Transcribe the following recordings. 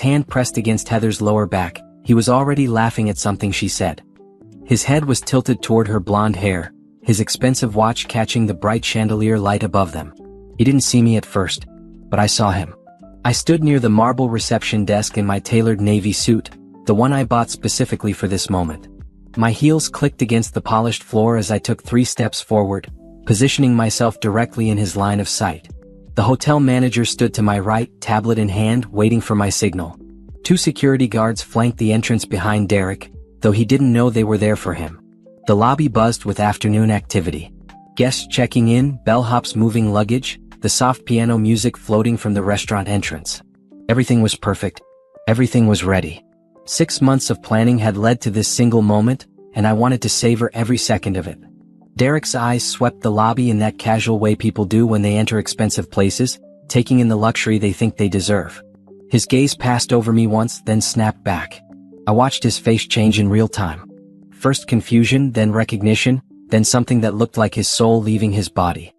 hand pressed against Heather's lower back. He was already laughing at something she said. His head was tilted toward her blonde hair, his expensive watch catching the bright chandelier light above them. He didn't see me at first, but I saw him. I stood near the marble reception desk in my tailored navy suit, the one I bought specifically for this moment. My heels clicked against the polished floor as I took 3 steps forward, positioning myself directly in his line of sight. The hotel manager stood to my right, tablet in hand, waiting for my signal. 2 security guards flanked the entrance behind Derek, though he didn't know they were there for him. The lobby buzzed with afternoon activity. Guests checking in, bellhops moving luggage, the soft piano music floating from the restaurant entrance. Everything was perfect. Everything was ready. 6 months of planning had led to this single moment, and I wanted to savor every second of it. Derek's eyes swept the lobby in that casual way people do when they enter expensive places, taking in the luxury they think they deserve. His gaze passed over me once, then snapped back. I watched his face change in real time. First confusion, then recognition, then something that looked like his soul leaving his body.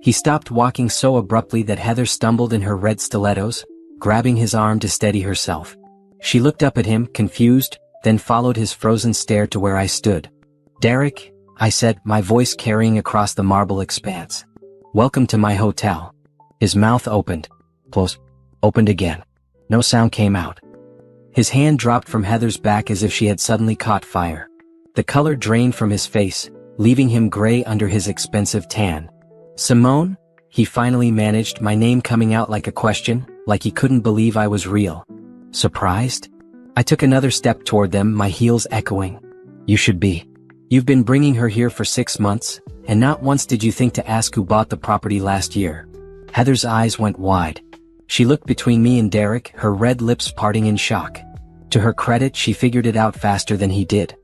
He stopped walking so abruptly that Heather stumbled in her red stilettos, grabbing his arm to steady herself. She looked up at him, confused, then followed his frozen stare to where I stood. "Derek," I said, my voice carrying across the marble expanse. "Welcome to my hotel." His mouth opened, closed, opened again. No sound came out. His hand dropped from Heather's back as if she had suddenly caught fire. The color drained from his face, leaving him gray under his expensive tan. "Simone?" he finally managed, my name coming out like a question, like he couldn't believe I was real. "Surprised?" I took another step toward them, my heels echoing. "You should be. You've been bringing her here for 6 months, and not once did you think to ask who bought the property last year." Heather's eyes went wide. She looked between me and Derek, her red lips parting in shock. To her credit, she figured it out faster than he did.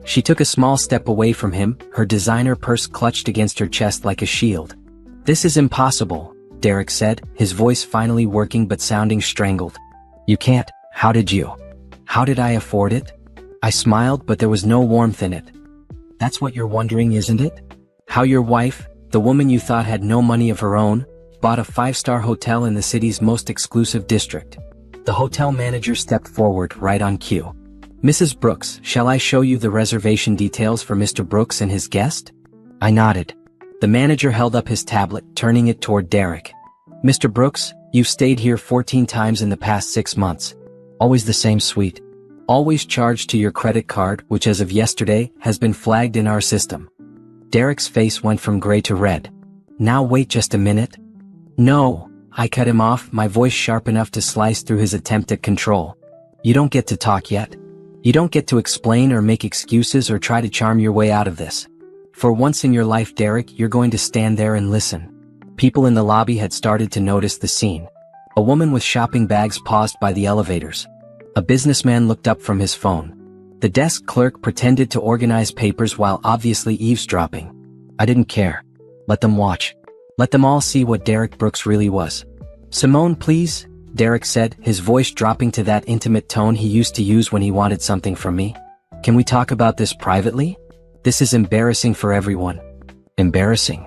She took a small step away from him, her designer purse clutched against her chest like a shield. "This is impossible," Derek said, his voice finally working but sounding strangled. "You can't. How did you? How did I afford it?" I smiled, but there was no warmth in it. "That's what you're wondering, isn't it? How your wife, the woman you thought had no money of her own, bought a 5-star hotel in the city's most exclusive district." The hotel manager stepped forward, right on cue. "Mrs. Brooks, shall I show you the reservation details for Mr. Brooks and his guest?" I nodded. The manager held up his tablet, turning it toward Derek. "Mr. Brooks, you've stayed here 14 times in the past 6 months. Always the same suite. Always charged to your credit card, which as of yesterday, has been flagged in our system." Derek's face went from gray to red. "Now wait just a minute." "No," I cut him off, my voice sharp enough to slice through his attempt at control. "You don't get to talk yet. You don't get to explain or make excuses or try to charm your way out of this. For once in your life, Derek, you're going to stand there and listen." People in the lobby had started to notice the scene. A woman with shopping bags paused by the elevators. A businessman looked up from his phone. The desk clerk pretended to organize papers while obviously eavesdropping. I didn't care. Let them watch. Let them all see what Derek Brooks really was. "Simone, please," Derek said, his voice dropping to that intimate tone he used to use when he wanted something from me. "Can we talk about this privately? This is embarrassing for everyone." "Embarrassing?"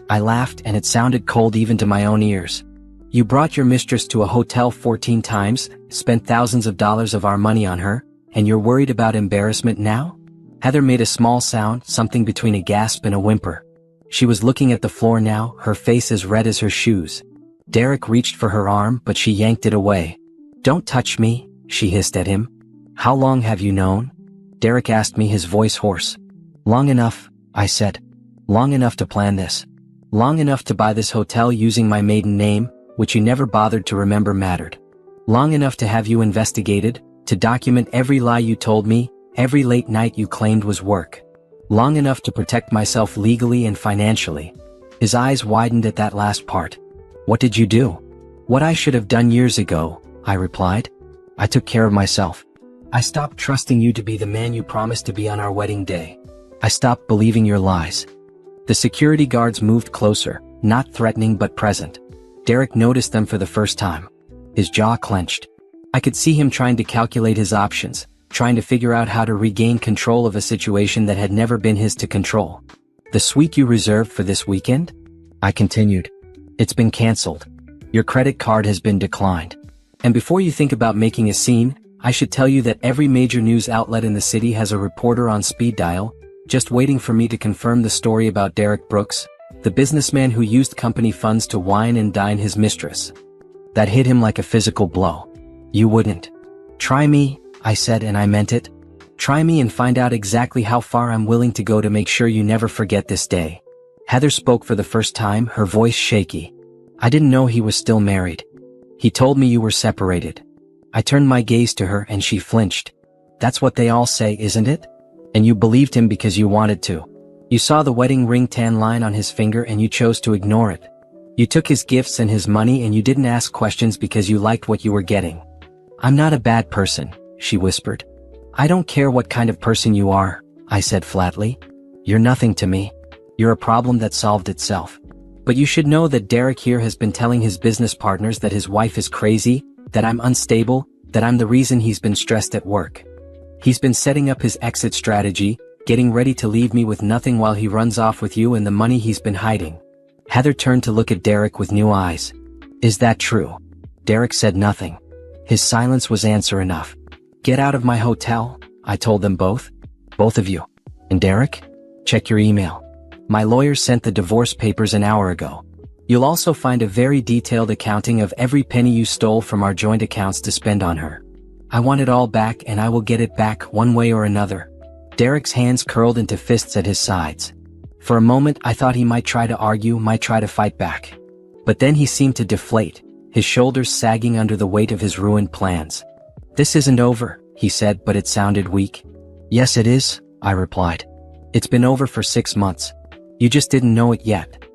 I laughed, and it sounded cold even to my own ears. "You brought your mistress to a hotel 14 times, spent thousands of dollars of our money on her, and you're worried about embarrassment now?" Heather made a small sound, something between a gasp and a whimper. She was looking at the floor now, her face as red as her shoes. Derek reached for her arm, but she yanked it away. "Don't touch me," she hissed at him. "How long have you known?" Derek asked me, his voice hoarse. "Long enough," I said. "Long enough to plan this. Long enough to buy this hotel using my maiden name, which you never bothered to remember mattered. Long enough to have you investigated, to document every lie you told me, every late night you claimed was work. Long enough to protect myself legally and financially." His eyes widened at that last part. "What did you do?" "What I should have done years ago," I replied. "I took care of myself. I stopped trusting you to be the man you promised to be on our wedding day. I stopped believing your lies." The security guards moved closer, not threatening but present. Derek noticed them for the first time. His jaw clenched. I could see him trying to calculate his options, trying to figure out how to regain control of a situation that had never been his to control. "The suite you reserved for this weekend?" I continued. "It's been canceled. Your credit card has been declined." And before you think about making a scene, I should tell you that every major news outlet in the city has a reporter on speed dial, just waiting for me to confirm the story about Derek Brooks, the businessman who used company funds to wine and dine his mistress. That hit him like a physical blow. You wouldn't. Try me, I said, and I meant it. Try me and find out exactly how far I'm willing to go to make sure you never forget this day. Heather spoke for the first time, her voice shaky. I didn't know he was still married. He told me you were separated. I turned my gaze to her and she flinched. That's what they all say, isn't it? And you believed him because you wanted to. You saw the wedding ring tan line on his finger and you chose to ignore it. You took his gifts and his money and you didn't ask questions because you liked what you were getting. I'm not a bad person, she whispered. I don't care what kind of person you are, I said flatly. You're nothing to me. You're a problem that solved itself. But you should know that Derek here has been telling his business partners that his wife is crazy, that I'm unstable, that I'm the reason he's been stressed at work. He's been setting up his exit strategy, getting ready to leave me with nothing while he runs off with you and the money he's been hiding. Heather turned to look at Derek with new eyes. Is that true? Derek said nothing. His silence was answer enough. Get out of my hotel, I told them both. Both of you. And Derek? Check your email. My lawyer sent the divorce papers an hour ago. You'll also find a very detailed accounting of every penny you stole from our joint accounts to spend on her. I want it all back and I will get it back one way or another. Derek's hands curled into fists at his sides. For a moment I thought he might try to argue, might try to fight back. But then he seemed to deflate, his shoulders sagging under the weight of his ruined plans. This isn't over, he said, but it sounded weak. Yes it is, I replied. It's been over for 6 months. You just didn't know it yet.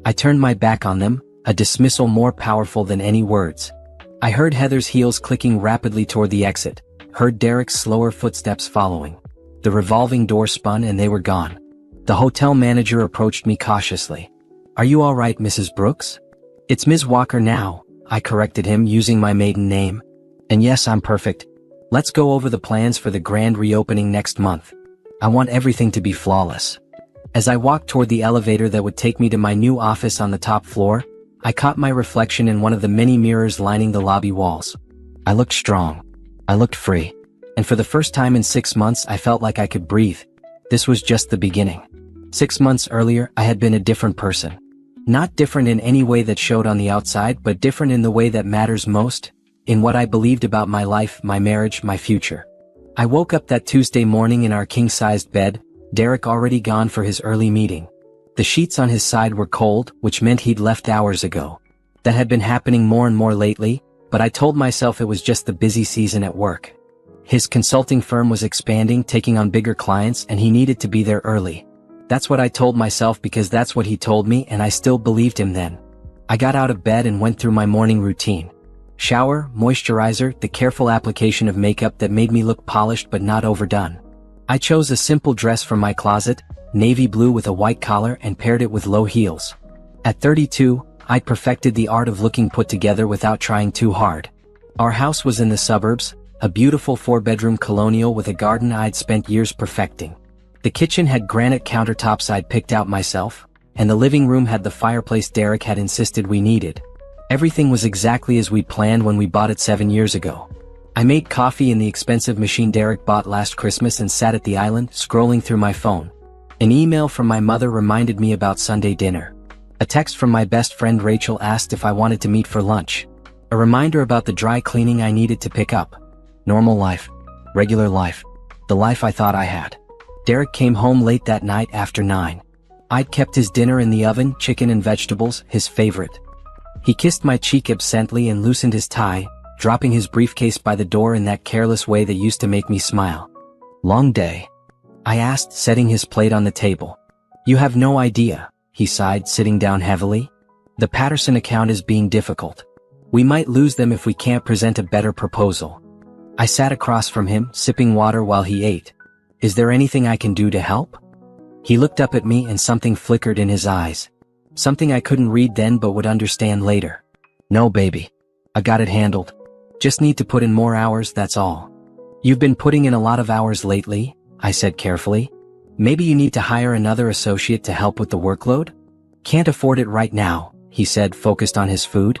I turned my back on them, a dismissal more powerful than any words. I heard Heather's heels clicking rapidly toward the exit, heard Derek's slower footsteps following. The revolving door spun and they were gone. The hotel manager approached me cautiously. Are you all right, Mrs. Brooks? It's Ms. Walker now, I corrected him using my maiden name. And yes, I'm perfect. Let's go over the plans for the grand reopening next month. I want everything to be flawless. As I walked toward the elevator that would take me to my new office on the top floor, I caught my reflection in one of the many mirrors lining the lobby walls. I looked strong. I looked free. And for the first time in 6 months I felt like I could breathe. This was just the beginning. 6 months earlier I had been a different person. Not different in any way that showed on the outside, but different in the way that matters most, in what I believed about my life, my marriage, my future. I woke up that Tuesday morning in our king-sized bed, Derek already gone for his early meeting. The sheets on his side were cold, which meant he'd left hours ago. That had been happening more and more lately, but I told myself it was just the busy season at work. His consulting firm was expanding, taking on bigger clients, and he needed to be there early. That's what I told myself because that's what he told me, and I still believed him then. I got out of bed and went through my morning routine. Shower, moisturizer, the careful application of makeup that made me look polished but not overdone. I chose a simple dress from my closet, navy blue with a white collar, and paired it with low heels. At 32, I'd perfected the art of looking put together without trying too hard. Our house was in the suburbs, a beautiful 4-bedroom colonial with a garden I'd spent years perfecting. The kitchen had granite countertops I'd picked out myself, and the living room had the fireplace Derek had insisted we needed. Everything was exactly as we planned when we bought it 7 years ago. I made coffee in the expensive machine Derek bought last Christmas and sat at the island, scrolling through my phone. An email from my mother reminded me about Sunday dinner. A text from my best friend Rachel asked if I wanted to meet for lunch. A reminder about the dry cleaning I needed to pick up. Normal life. Regular life. The life I thought I had. Derek came home late that night after 9. I'd kept his dinner in the oven, chicken and vegetables, his favorite. He kissed my cheek absently and loosened his tie, dropping his briefcase by the door in that careless way that used to make me smile. Long day? I asked, setting his plate on the table. You have no idea, he sighed, sitting down heavily. The Patterson account is being difficult. We might lose them if we can't present a better proposal. I sat across from him, sipping water while he ate. Is there anything I can do to help? He looked up at me and something flickered in his eyes. Something I couldn't read then but would understand later. No, baby. I got it handled. Just need to put in more hours, that's all. You've been putting in a lot of hours lately, I said carefully. Maybe you need to hire another associate to help with the workload? Can't afford it right now, he said, focused on his food.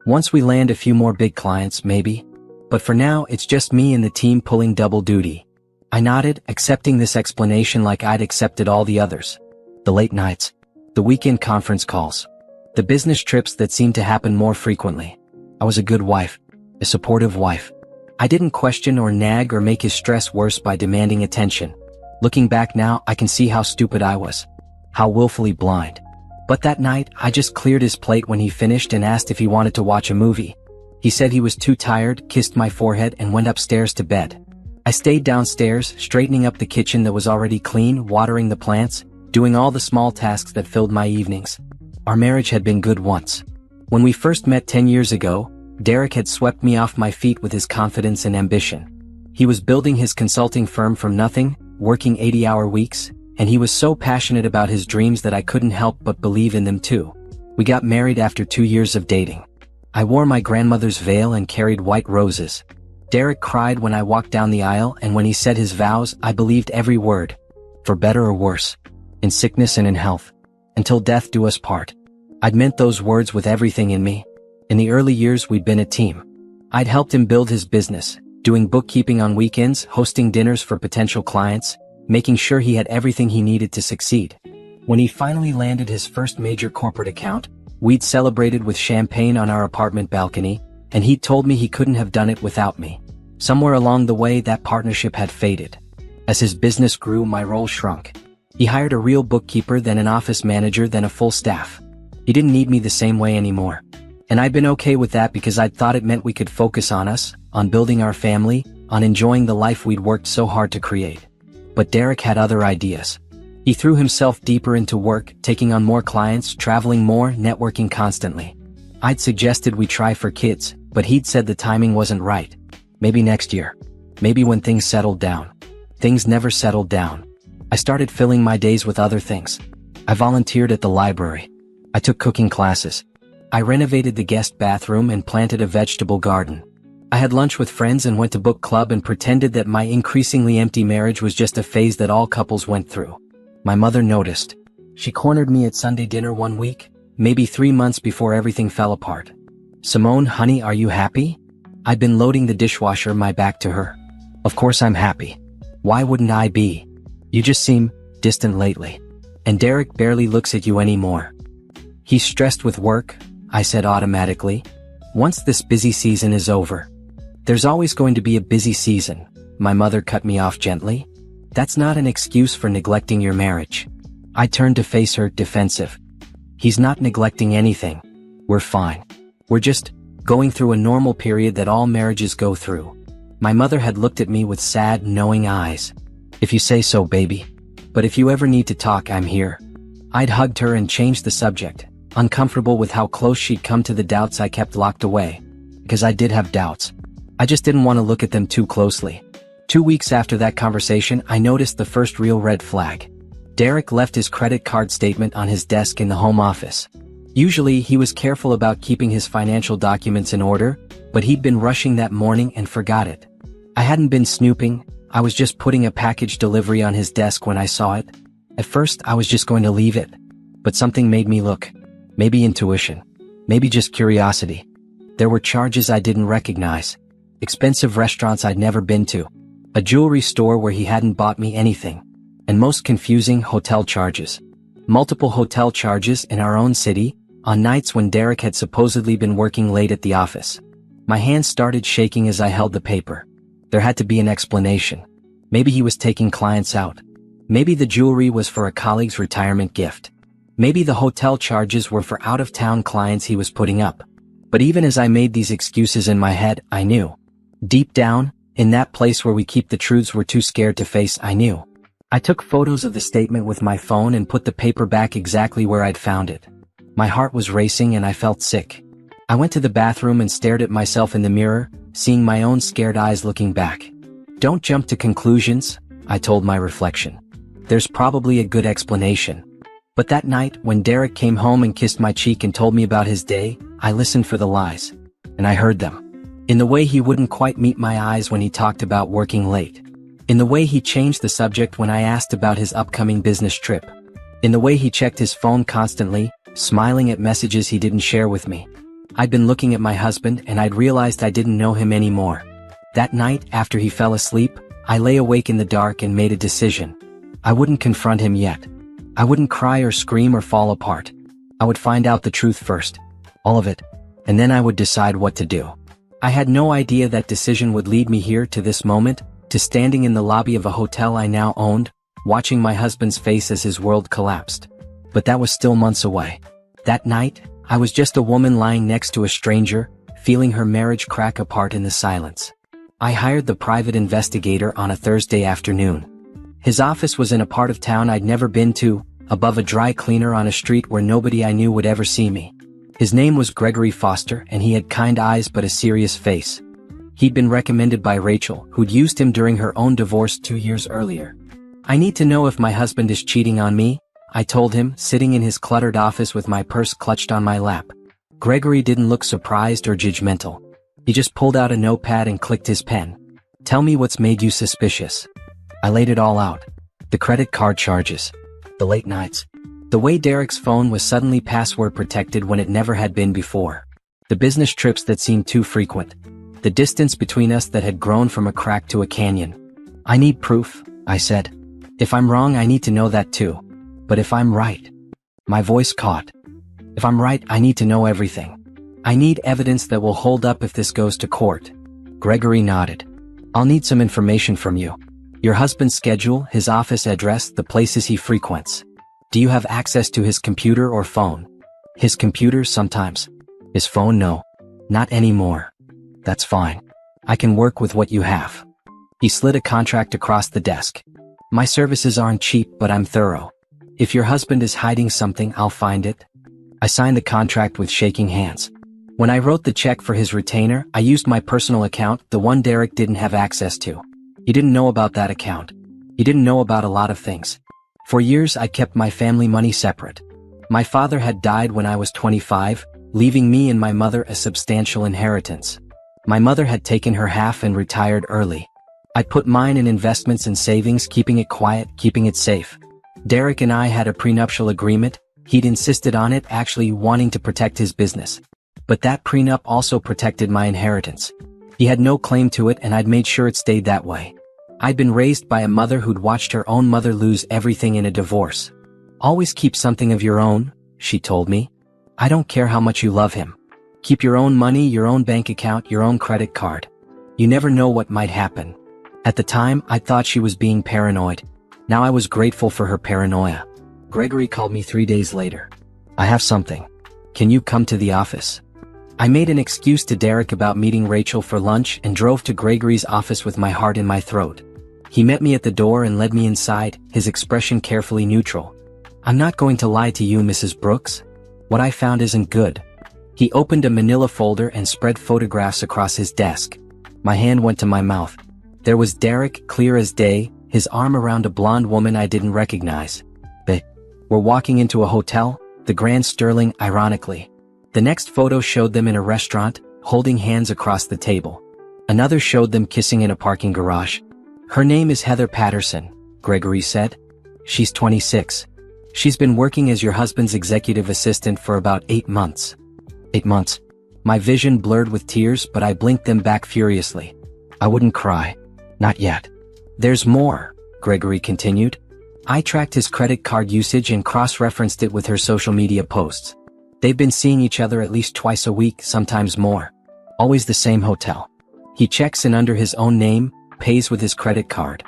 Once we land a few more big clients, maybe. But for now, it's just me and the team pulling double duty. I nodded, accepting this explanation like I'd accepted all the others. The late nights. The weekend conference calls. The business trips that seemed to happen more frequently. I was a good wife. A supportive wife. I didn't question or nag or make his stress worse by demanding attention. Looking back now, I can see how stupid I was. How willfully blind. But that night, I just cleared his plate when he finished and asked if he wanted to watch a movie. He said he was too tired, kissed my forehead, and went upstairs to bed. I stayed downstairs, straightening up the kitchen that was already clean, watering the plants, doing all the small tasks that filled my evenings. Our marriage had been good once. When we first met 10 years ago, Derek had swept me off my feet with his confidence and ambition. He was building his consulting firm from nothing, working 80-hour weeks, and he was so passionate about his dreams that I couldn't help but believe in them too. We got married after 2 years of dating. I wore my grandmother's veil and carried white roses. Derek cried when I walked down the aisle, and when he said his vows, I believed every word. For better or worse. In sickness and in health. Until death do us part. I'd meant those words with everything in me. In the early years, we'd been a team. I'd helped him build his business, doing bookkeeping on weekends, hosting dinners for potential clients, making sure he had everything he needed to succeed. When he finally landed his first major corporate account, we'd celebrated with champagne on our apartment balcony, and he'd told me he couldn't have done it without me. Somewhere along the way, that partnership had faded. As his business grew, my role shrunk. He hired a real bookkeeper, then an office manager, then a full staff. He didn't need me the same way anymore. And I'd been okay with that because I'd thought it meant we could focus on us, on building our family, on enjoying the life we'd worked so hard to create. But Derek had other ideas. He threw himself deeper into work, taking on more clients, traveling more, networking constantly. I'd suggested we try for kids, but he'd said the timing wasn't right. Maybe next year. Maybe when things settled down. Things never settled down. I started filling my days with other things. I volunteered at the library. I took cooking classes. I renovated the guest bathroom and planted a vegetable garden. I had lunch with friends and went to book club and pretended that my increasingly empty marriage was just a phase that all couples went through. My mother noticed. She cornered me at Sunday dinner one week, maybe 3 months before everything fell apart. "Simone, honey, are you happy?" I'd been loading the dishwasher, my back to her. "Of course I'm happy. Why wouldn't I be? You just seem distant lately. And Derek barely looks at you anymore." "He's stressed with work," I said automatically. "Once this busy season is over." "There's always going to be a busy season," my mother cut me off gently. "That's not an excuse for neglecting your marriage." I turned to face her, defensive. "He's not neglecting anything. We're fine. We're just going through a normal period that all marriages go through." My mother had looked at me with sad, knowing eyes. "If you say so, baby. But if you ever need to talk, I'm here." I'd hugged her and changed the subject, uncomfortable with how close she'd come to the doubts I kept locked away. Because I did have doubts. I just didn't want to look at them too closely. 2 weeks after that conversation, I noticed the first real red flag. Derek left his credit card statement on his desk in the home office. Usually, he was careful about keeping his financial documents in order, but he'd been rushing that morning and forgot it. I hadn't been snooping, I was just putting a package delivery on his desk when I saw it. At first, I was just going to leave it. But something made me look. Maybe intuition. Maybe just curiosity. There were charges I didn't recognize. Expensive restaurants I'd never been to. A jewelry store where he hadn't bought me anything. And most confusing, hotel charges. Multiple hotel charges in our own city, on nights when Derek had supposedly been working late at the office. My hands started shaking as I held the paper. There had to be an explanation. Maybe he was taking clients out. Maybe the jewelry was for a colleague's retirement gift. Maybe the hotel charges were for out-of-town clients he was putting up. But even as I made these excuses in my head, I knew. Deep down, in that place where we keep the truths we're too scared to face, I knew. I took photos of the statement with my phone and put the paper back exactly where I'd found it. My heart was racing and I felt sick. I went to the bathroom and stared at myself in the mirror, seeing my own scared eyes looking back. "Don't jump to conclusions," I told my reflection. "There's probably a good explanation." But that night, when Derek came home and kissed my cheek and told me about his day, I listened for the lies. And I heard them. In the way he wouldn't quite meet my eyes when he talked about working late. In the way he changed the subject when I asked about his upcoming business trip. In the way he checked his phone constantly, smiling at messages he didn't share with me. I'd been looking at my husband and I'd realized I didn't know him anymore. That night, after he fell asleep, I lay awake in the dark and made a decision. I wouldn't confront him yet. I wouldn't cry or scream or fall apart. I would find out the truth first. All of it. And then I would decide what to do. I had no idea that decision would lead me here to this moment, to standing in the lobby of a hotel I now owned, watching my husband's face as his world collapsed. But that was still months away. That night, I was just a woman lying next to a stranger, feeling her marriage crack apart in the silence. I hired the private investigator on a Thursday afternoon. His office was in a part of town I'd never been to, above a dry cleaner on a street where nobody I knew would ever see me. His name was Gregory Foster and he had kind eyes but a serious face. He'd been recommended by Rachel, who'd used him during her own divorce 2 years earlier. "I need to know if my husband is cheating on me," I told him, sitting in his cluttered office with my purse clutched on my lap. Gregory didn't look surprised or judgmental. He just pulled out a notepad and clicked his pen. "Tell me what's made you suspicious." I laid it all out. The credit card charges. The late nights. The way Derek's phone was suddenly password protected when it never had been before. The business trips that seemed too frequent. The distance between us that had grown from a crack to a canyon. "I need proof," I said. "If I'm wrong, I need to know that too. But if I'm right..." My voice caught. "If I'm right, I need to know everything. I need evidence that will hold up if this goes to court." Gregory nodded. "I'll need some information from you. Your husband's schedule, his office address, the places he frequents. Do you have access to his computer or phone?" "His computer sometimes. His phone no. Not anymore." "That's fine. I can work with what you have." He slid a contract across the desk. "My services aren't cheap, but I'm thorough. If your husband is hiding something, I'll find it." I signed the contract with shaking hands. When I wrote the check for his retainer, I used my personal account, the one Derek didn't have access to. He didn't know about that account. He didn't know about a lot of things. For years I kept my family money separate. My father had died when I was 25, leaving me and my mother a substantial inheritance. My mother had taken her half and retired early. I put mine in investments and savings, keeping it quiet, keeping it safe. Derek and I had a prenuptial agreement. He'd insisted on it, actually wanting to protect his business. But that prenup also protected my inheritance. He had no claim to it and I'd made sure it stayed that way. I'd been raised by a mother who'd watched her own mother lose everything in a divorce. "Always keep something of your own," she told me. "I don't care how much you love him. Keep your own money, your own bank account, your own credit card. You never know what might happen." At the time, I thought she was being paranoid. Now I was grateful for her paranoia. Gregory called me 3 days later. "I have something. Can you come to the office?" I made an excuse to Derek about meeting Rachel for lunch and drove to Gregory's office with my heart in my throat. He met me at the door and led me inside, his expression carefully neutral. "I'm not going to lie to you, Mrs. Brooks. What I found isn't good." He opened a manila folder and spread photographs across his desk. My hand went to my mouth. There was Derek, clear as day, his arm around a blonde woman I didn't recognize. We're walking into a hotel, the Grand Sterling, ironically. The next photo showed them in a restaurant, holding hands across the table. Another showed them kissing in a parking garage. "Her name is Heather Patterson," Gregory said. "She's 26. She's been working as your husband's executive assistant for about 8 months. 8 months. My vision blurred with tears, but I blinked them back furiously. I wouldn't cry. Not yet. "There's more," Gregory continued. I tracked his credit card usage and cross-referenced it with her social media posts. They've been seeing each other at least twice a week, sometimes more. Always the same hotel. He checks in under his own name, pays with his credit card.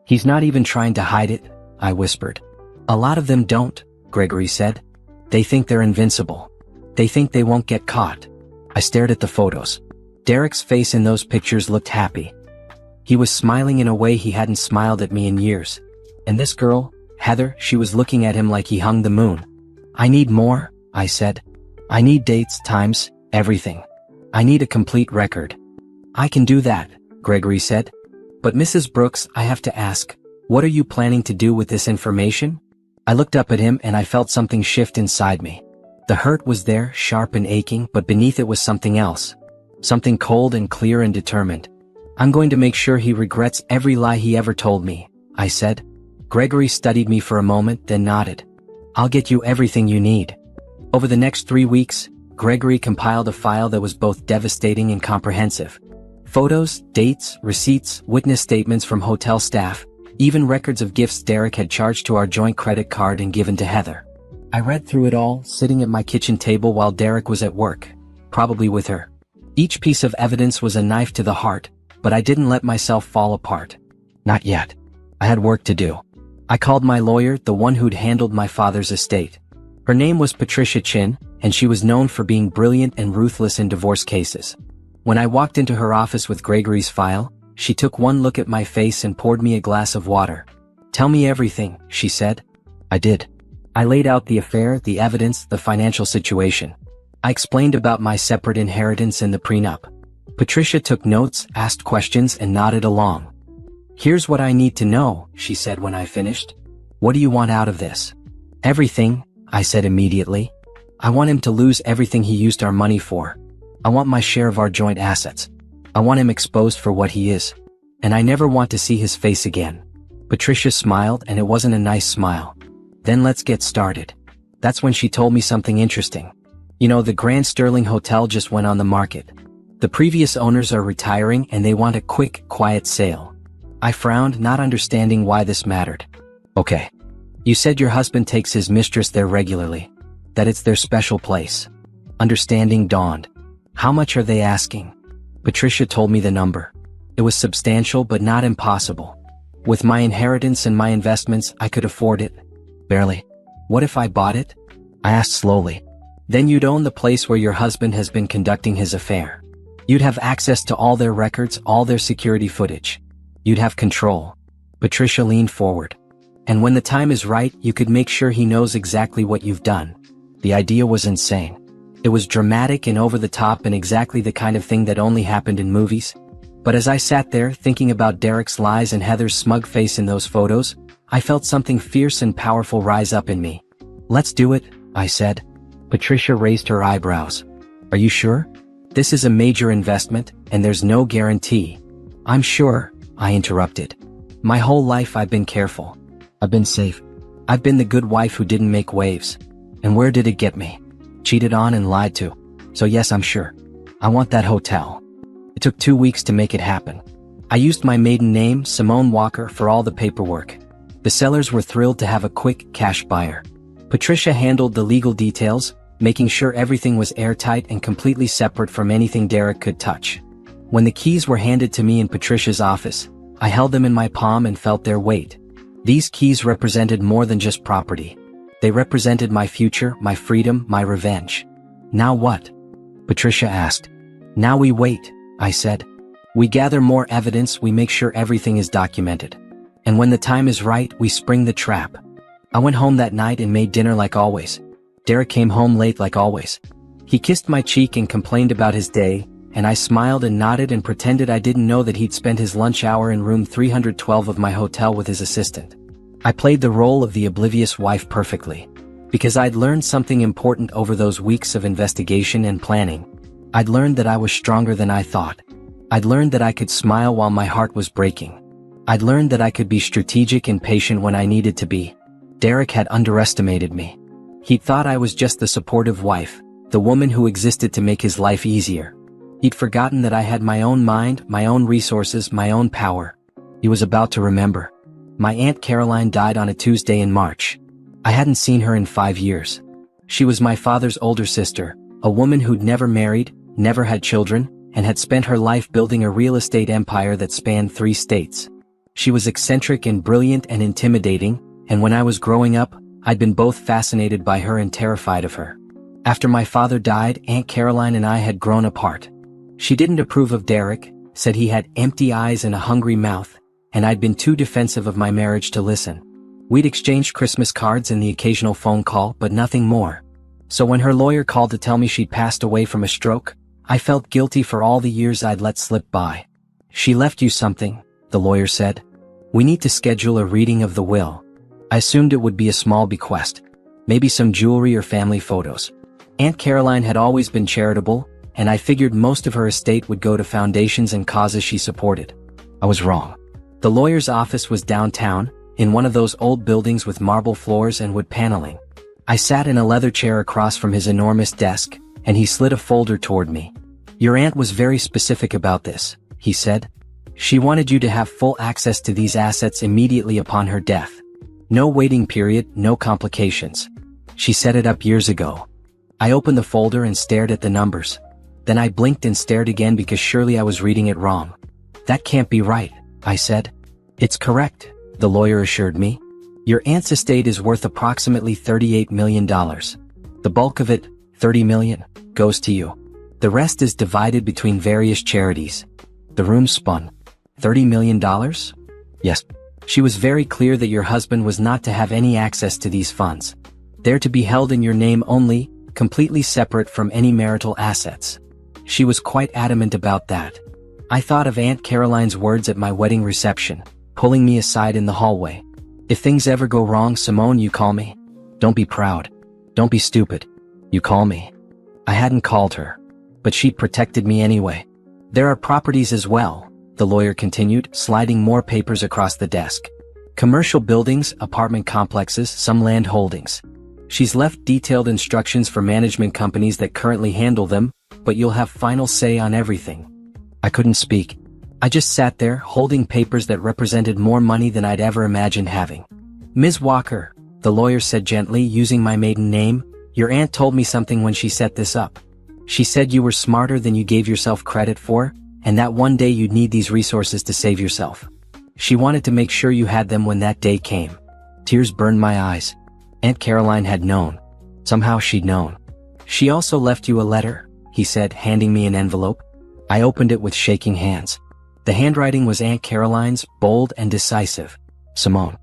"He's not even trying to hide it," I whispered. "A lot of them don't," Gregory said. "They think they're invincible. They think they won't get caught." I stared at the photos. Derek's face in those pictures looked happy. He was smiling in a way he hadn't smiled at me in years. And this girl, Heather, she was looking at him like he hung the moon. "I need more," I said. "I need dates, times, everything. I need a complete record." "I can do that," Gregory said. "But Mrs. Brooks, I have to ask, what are you planning to do with this information?" I looked up at him and I felt something shift inside me. The hurt was there, sharp and aching, but beneath it was something else. Something cold and clear and determined. "I'm going to make sure he regrets every lie he ever told me," I said. Gregory studied me for a moment, then nodded. "I'll get you everything you need." Over the next 3 weeks, Gregory compiled a file that was both devastating and comprehensive. Photos, dates, receipts, witness statements from hotel staff, even records of gifts Derek had charged to our joint credit card and given to Heather. I read through it all, sitting at my kitchen table while Derek was at work, probably with her. Each piece of evidence was a knife to the heart, but I didn't let myself fall apart. Not yet. I had work to do. I called my lawyer, the one who'd handled my father's estate. Her name was Patricia Chin, and she was known for being brilliant and ruthless in divorce cases. When I walked into her office with Gregory's file, she took one look at my face and poured me a glass of water. "Tell me everything," she said. I did. I laid out the affair, the evidence, the financial situation. I explained about my separate inheritance and the prenup. Patricia took notes, asked questions, and nodded along. "Here's what I need to know," she said when I finished. "What do you want out of this?" "Everything," I said immediately. "I want him to lose everything he used our money for. I want my share of our joint assets. I want him exposed for what he is. And I never want to see his face again." Patricia smiled, and it wasn't a nice smile. "Then let's get started." That's when she told me something interesting. "You know, the Grand Sterling Hotel just went on the market. The previous owners are retiring and they want a quick, quiet sale." I frowned, not understanding why this mattered. "Okay. You said your husband takes his mistress there regularly. That it's their special place." Understanding dawned. "How much are they asking?" Patricia told me the number. It was substantial but not impossible. With my inheritance and my investments, I could afford it. Barely. "What if I bought it?" I asked slowly. "Then you'd own the place where your husband has been conducting his affair. You'd have access to all their records, all their security footage. You'd have control." Patricia leaned forward. "And when the time is right, you could make sure he knows exactly what you've done." The idea was insane. It was dramatic and over the top and exactly the kind of thing that only happened in movies. But as I sat there thinking about Derek's lies and Heather's smug face in those photos, I felt something fierce and powerful rise up in me. "Let's do it," I said. Patricia raised her eyebrows. "Are you sure? This is a major investment, and there's no guarantee." "I'm sure," I interrupted. "My whole life I've been careful. I've been safe. I've been the good wife who didn't make waves. And where did it get me? Cheated on and lied to. So yes, I'm sure. I want that hotel." It took 2 weeks to make it happen. I used my maiden name, Simone Walker, for all the paperwork. The sellers were thrilled to have a quick, cash buyer. Patricia handled the legal details, making sure everything was airtight and completely separate from anything Derek could touch. When the keys were handed to me in Patricia's office, I held them in my palm and felt their weight. These keys represented more than just property. They represented my future, my freedom, my revenge. "Now what?" Patricia asked. "Now we wait," I said. "We gather more evidence, we make sure everything is documented. And when the time is right, we spring the trap." I went home that night and made dinner like always. Derek came home late like always. He kissed my cheek and complained about his day, and I smiled and nodded and pretended I didn't know that he'd spent his lunch hour in room 312 of my hotel with his assistant. I played the role of the oblivious wife perfectly. Because I'd learned something important over those weeks of investigation and planning. I'd learned that I was stronger than I thought. I'd learned that I could smile while my heart was breaking. I'd learned that I could be strategic and patient when I needed to be. Derek had underestimated me. He'd thought I was just the supportive wife, the woman who existed to make his life easier. He'd forgotten that I had my own mind, my own resources, my own power. He was about to remember. My Aunt Caroline died on a Tuesday in March. I hadn't seen her in 5 years. She was my father's older sister, a woman who'd never married, never had children, and had spent her life building a real estate empire that spanned 3 states. She was eccentric and brilliant and intimidating, and when I was growing up, I'd been both fascinated by her and terrified of her. After my father died, Aunt Caroline and I had grown apart. She didn't approve of Derek, said he had empty eyes and a hungry mouth, and I'd been too defensive of my marriage to listen. We'd exchanged Christmas cards and the occasional phone call, but nothing more. So when her lawyer called to tell me she'd passed away from a stroke, I felt guilty for all the years I'd let slip by. "She left you something," the lawyer said. "We need to schedule a reading of the will." I assumed it would be a small bequest. Maybe some jewelry or family photos. Aunt Caroline had always been charitable, and I figured most of her estate would go to foundations and causes she supported. I was wrong. The lawyer's office was downtown, in one of those old buildings with marble floors and wood paneling. I sat in a leather chair across from his enormous desk, and he slid a folder toward me. Your aunt was very specific about this, he said. She wanted you to have full access to these assets immediately upon her death. No waiting period, no complications. She set it up years ago. I opened the folder and stared at the numbers. Then I blinked and stared again because surely I was reading it wrong. That can't be right, I said. It's correct, the lawyer assured me. Your aunt's estate is worth approximately $38 million. The bulk of it, $30 million, goes to you. The rest is divided between various charities. The room spun. $30 million? Yes. She was very clear that your husband was not to have any access to these funds. They're to be held in your name only, completely separate from any marital assets. She was quite adamant about that. I thought of Aunt Caroline's words at my wedding reception, pulling me aside in the hallway. If things ever go wrong, Simone, you call me. Don't be proud. Don't be stupid. You call me. I hadn't called her, but she protected me anyway. There are properties as well, the lawyer continued, sliding more papers across the desk. Commercial buildings, apartment complexes, some land holdings. She's left detailed instructions for management companies that currently handle them, but you'll have final say on everything. I couldn't speak. I just sat there, holding papers that represented more money than I'd ever imagined having. Ms. Walker, the lawyer said gently, using my maiden name, your aunt told me something when she set this up. She said you were smarter than you gave yourself credit for, and that one day you'd need these resources to save yourself. She wanted to make sure you had them when that day came. Tears burned my eyes. Aunt Caroline had known. Somehow she'd known. She also left you a letter, he said, handing me an envelope. I opened it with shaking hands. The handwriting was Aunt Caroline's, bold and decisive. Simone.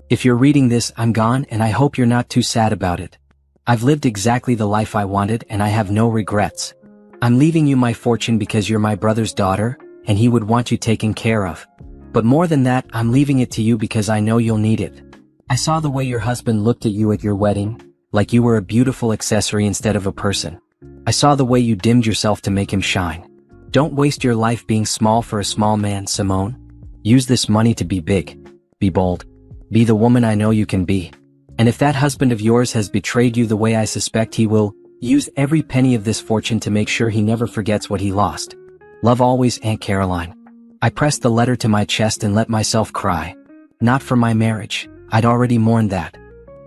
If you're reading this, I'm gone, and I hope you're not too sad about it. I've lived exactly the life I wanted, and I have no regrets. I'm leaving you my fortune because you're my brother's daughter, and he would want you taken care of. But more than that, I'm leaving it to you because I know you'll need it. I saw the way your husband looked at you at your wedding, like you were a beautiful accessory instead of a person. I saw the way you dimmed yourself to make him shine. Don't waste your life being small for a small man, Simone. Use this money to be big. Be bold. Be the woman I know you can be. And if that husband of yours has betrayed you the way I suspect he will, use every penny of this fortune to make sure he never forgets what he lost. Love always, Aunt Caroline. I pressed the letter to my chest and let myself cry. Not for my marriage, I'd already mourned that.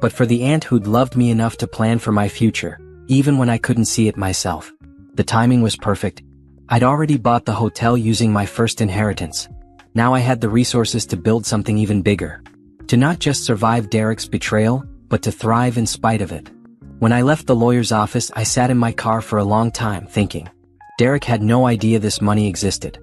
But for the aunt who'd loved me enough to plan for my future, even when I couldn't see it myself. The timing was perfect. I'd already bought the hotel using my first inheritance. Now I had the resources to build something even bigger. To not just survive Derek's betrayal, but to thrive in spite of it. When I left the lawyer's office, I sat in my car for a long time thinking. Derek had no idea this money existed.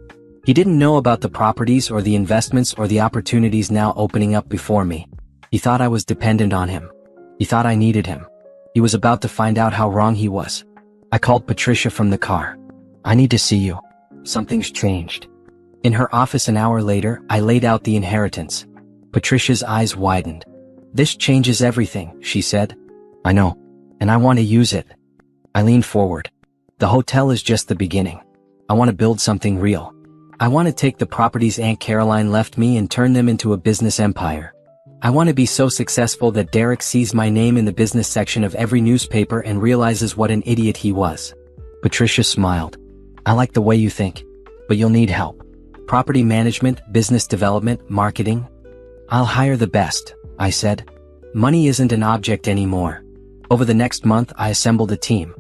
He didn't know about the properties or the investments or the opportunities now opening up before me. He thought I was dependent on him. He thought I needed him. He was about to find out how wrong he was. I called Patricia from the car. I need to see you. Something's changed. In her office an hour later, I laid out the inheritance. Patricia's eyes widened. This changes everything, she said. I know. And I want to use it. I leaned forward. The hotel is just the beginning. I want to build something real. I want to take the properties Aunt Caroline left me and turn them into a business empire. I want to be so successful that Derek sees my name in the business section of every newspaper and realizes what an idiot he was. Patricia smiled. I like the way you think. But you'll need help. Property management, business development, marketing. I'll hire the best, I said. Money isn't an object anymore. Over the next month, I assembled a team.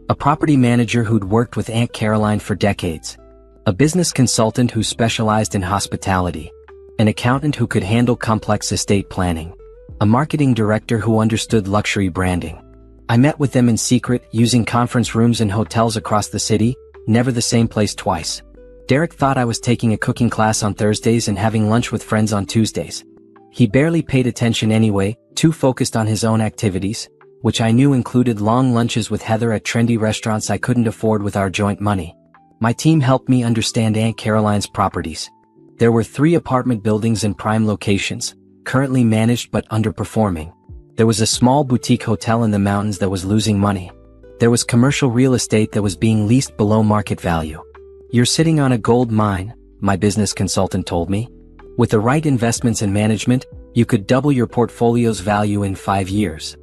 A property manager who'd worked with Aunt Caroline for decades. A business consultant who specialized in hospitality. An accountant who could handle complex estate planning. A marketing director who understood luxury branding. I met with them in secret, using conference rooms in hotels across the city, never the same place twice. Derek thought I was taking a cooking class on Thursdays and having lunch with friends on Tuesdays. He barely paid attention anyway, too focused on his own activities, which I knew included long lunches with Heather at trendy restaurants I couldn't afford with our joint money. My team helped me understand Aunt Caroline's properties. There were 3 apartment buildings in prime locations, currently managed but underperforming. There was a small boutique hotel in the mountains that was losing money. There was commercial real estate that was being leased below market value. You're sitting on a gold mine, my business consultant told me. With the right investments and management, you could double your portfolio's value in 5 years.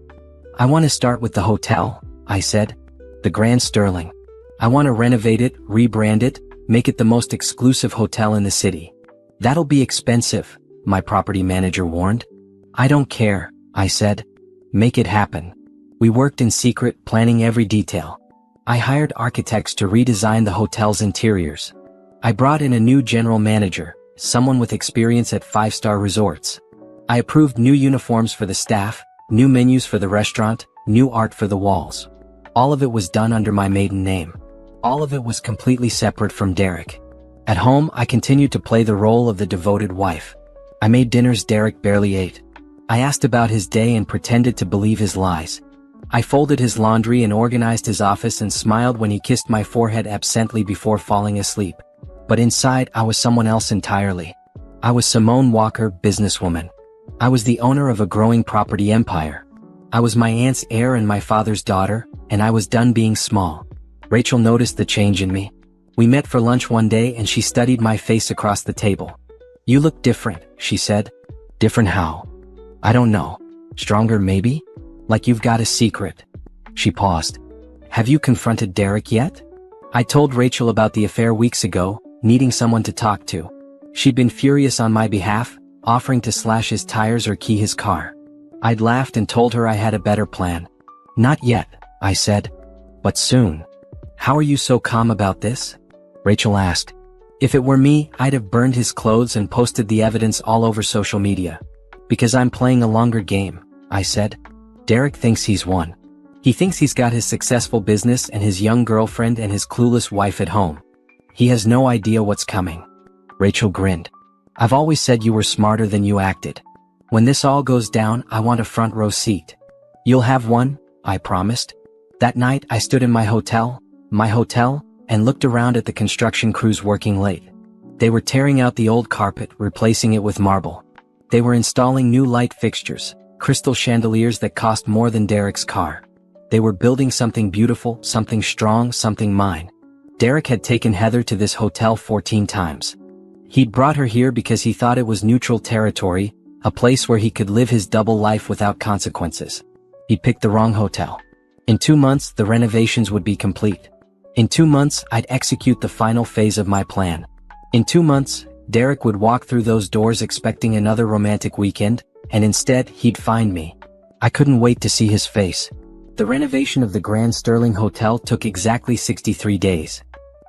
I want to start with the hotel, I said. The Grand Sterling. I want to renovate it, rebrand it, make it the most exclusive hotel in the city. That'll be expensive, my property manager warned. I don't care, I said. Make it happen. We worked in secret, planning every detail. I hired architects to redesign the hotel's interiors. I brought in a new general manager, someone with experience at 5-star resorts. I approved new uniforms for the staff, new menus for the restaurant, new art for the walls. All of it was done under my maiden name. All of it was completely separate from Derek. At home, I continued to play the role of the devoted wife. I made dinners Derek barely ate. I asked about his day and pretended to believe his lies. I folded his laundry and organized his office and smiled when he kissed my forehead absently before falling asleep. But inside, I was someone else entirely. I was Simone Walker, businesswoman. I was the owner of a growing property empire. I was my aunt's heir and my father's daughter, and I was done being small. Rachel noticed the change in me. We met for lunch one day and she studied my face across the table. You look different, she said. Different how? I don't know. Stronger maybe? Like you've got a secret. She paused. Have you confronted Derek yet? I told Rachel about the affair weeks ago, needing someone to talk to. She'd been furious on my behalf, offering to slash his tires or key his car. I'd laughed and told her I had a better plan. Not yet, I said. But soon. How are you so calm about this? Rachel asked. If it were me, I'd have burned his clothes and posted the evidence all over social media. Because I'm playing a longer game, I said. Derek thinks he's won. He thinks he's got his successful business and his young girlfriend and his clueless wife at home. He has no idea what's coming. Rachel grinned. I've always said you were smarter than you acted. When this all goes down, I want a front row seat. You'll have one, I promised. That night, I stood in my hotel, and looked around at the construction crews working late. They were tearing out the old carpet, replacing it with marble. They were installing new light fixtures, crystal chandeliers that cost more than Derek's car. They were building something beautiful, something strong, something mine. Derek had taken Heather to this hotel 14 times. He'd brought her here because he thought it was neutral territory, a place where he could live his double life without consequences. He picked the wrong hotel. In 2 months, the renovations would be complete. In 2 months, I'd execute the final phase of my plan. In 2 months, Derek would walk through those doors expecting another romantic weekend, and instead, he'd find me. I couldn't wait to see his face. The renovation of the Grand Sterling Hotel took exactly 63 days.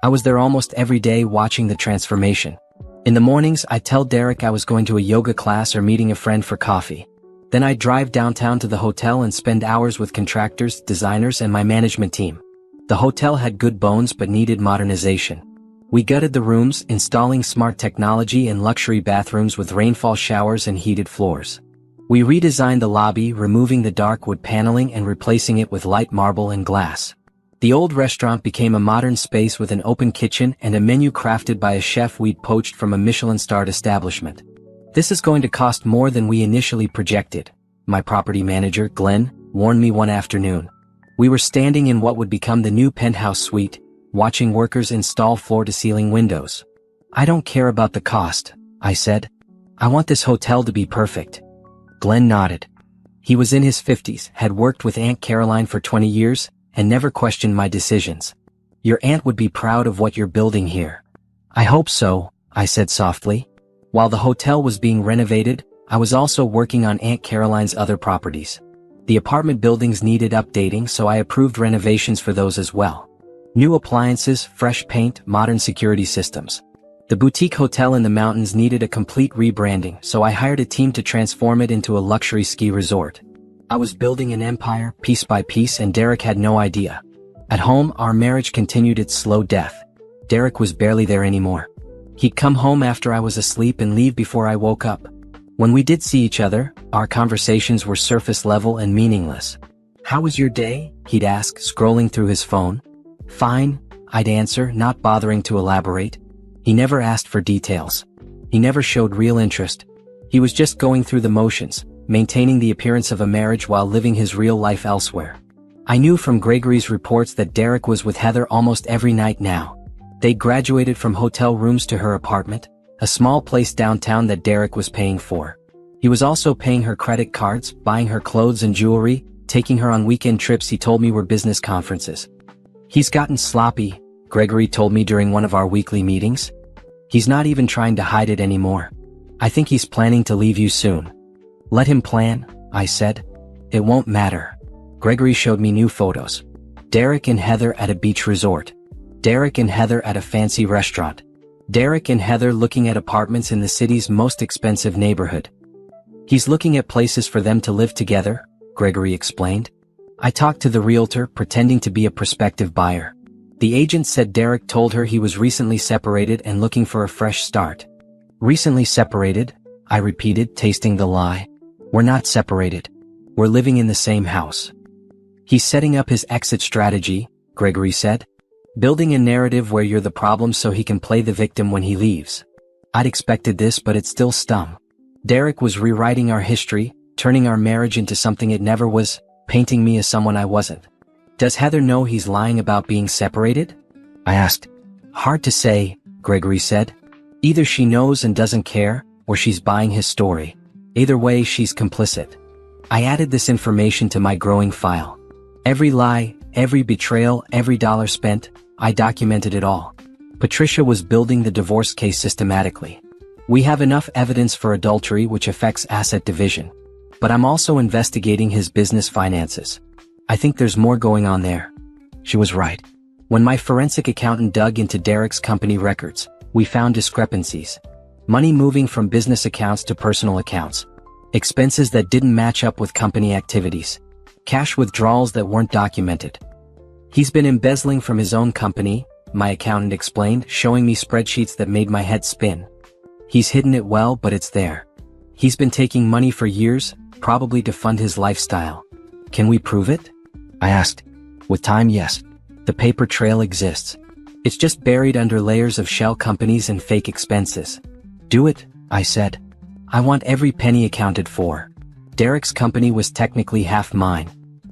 I was there almost every day watching the transformation. In the mornings, I'd tell Derek I was going to a yoga class or meeting a friend for coffee. Then I'd drive downtown to the hotel and spend hours with contractors, designers, and my management team. The hotel had good bones but needed modernization. We gutted the rooms, installing smart technology and luxury bathrooms with rainfall showers and heated floors. We redesigned the lobby, removing the dark wood paneling and replacing it with light marble and glass. The old restaurant became a modern space with an open kitchen and a menu crafted by a chef we'd poached from a Michelin-starred establishment. This is going to cost more than we initially projected, my property manager, Glenn, warned me one afternoon. We were standing in what would become the new penthouse suite, watching workers install floor-to-ceiling windows. I don't care about the cost, I said. I want this hotel to be perfect. Glenn nodded. He was in his 50s, had worked with Aunt Caroline for 20 years, and never questioned my decisions. Your aunt would be proud of what you're building here. I hope so, I said softly. While the hotel was being renovated, I was also working on Aunt Caroline's other properties. The apartment buildings needed updating, so I approved renovations for those as well. New appliances, fresh paint, modern security systems. The boutique hotel in the mountains needed a complete rebranding, so I hired a team to transform it into a luxury ski resort. I was building an empire, piece by piece, and Derek had no idea. At home, our marriage continued its slow death. Derek was barely there anymore. He'd come home after I was asleep and leave before I woke up. When we did see each other, our conversations were surface level and meaningless. How was your day? He'd ask, scrolling through his phone. Fine, I'd answer, not bothering to elaborate. He never asked for details. He never showed real interest. He was just going through the motions, maintaining the appearance of a marriage while living his real life elsewhere. I knew from Gregory's reports that Derek was with Heather almost every night now. They graduated from hotel rooms to her apartment, a small place downtown that Derek was paying for. He was also paying her credit cards, buying her clothes and jewelry, taking her on weekend trips he told me were business conferences. He's gotten sloppy, Gregory told me during one of our weekly meetings. He's not even trying to hide it anymore. I think he's planning to leave you soon. Let him plan, I said. It won't matter. Gregory showed me new photos. Derek and Heather at a beach resort. Derek and Heather at a fancy restaurant. Derek and Heather looking at apartments in the city's most expensive neighborhood. He's looking at places for them to live together, Gregory explained. I talked to the realtor, pretending to be a prospective buyer. The agent said Derek told her he was recently separated and looking for a fresh start. Recently separated? I repeated, tasting the lie. We're not separated. We're living in the same house. He's setting up his exit strategy, Gregory said. Building a narrative where you're the problem so he can play the victim when he leaves. I'd expected this, but it still stung. Derek was rewriting our history, turning our marriage into something it never was, painting me as someone I wasn't. Does Heather know he's lying about being separated? I asked. Hard to say, Gregory said. Either she knows and doesn't care, or she's buying his story. Either way, she's complicit. I added this information to my growing file. Every lie, every betrayal, every dollar spent, I documented it all. Patricia was building the divorce case systematically. We have enough evidence for adultery which affects asset division. But I'm also investigating his business finances. I think there's more going on there. She was right. When my forensic accountant dug into Derek's company records, we found discrepancies. Money moving from business accounts to personal accounts. Expenses that didn't match up with company activities. Cash withdrawals that weren't documented. He's been embezzling from his own company, my accountant explained, showing me spreadsheets that made my head spin. He's hidden it well, but it's there. He's been taking money for years, probably to fund his lifestyle. Can we prove it? I asked. With time, yes. The paper trail exists. It's just buried under layers of shell companies and fake expenses. Do it, I said. I want every penny accounted for. Derek's company was technically half mine.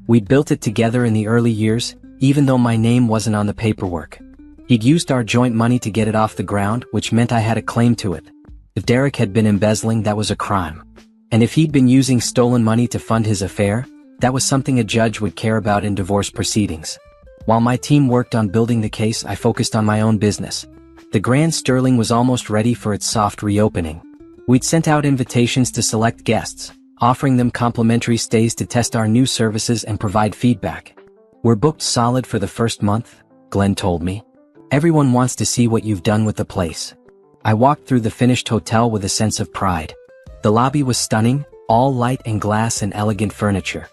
We built it together in the early years, even though my name wasn't on the paperwork. He'd used our joint money to get it off the ground, which meant I had a claim to it. If Derek had been embezzling, that was a crime. And if he'd been using stolen money to fund his affair, that was something a judge would care about in divorce proceedings. While my team worked on building the case, I focused on my own business. The Grand Sterling was almost ready for its soft reopening. We'd sent out invitations to select guests, offering them complimentary stays to test our new services and provide feedback. We're booked solid for the first month, Glenn told me. Everyone wants to see what you've done with the place. I walked through the finished hotel with a sense of pride. The lobby was stunning, all light and glass and elegant furniture.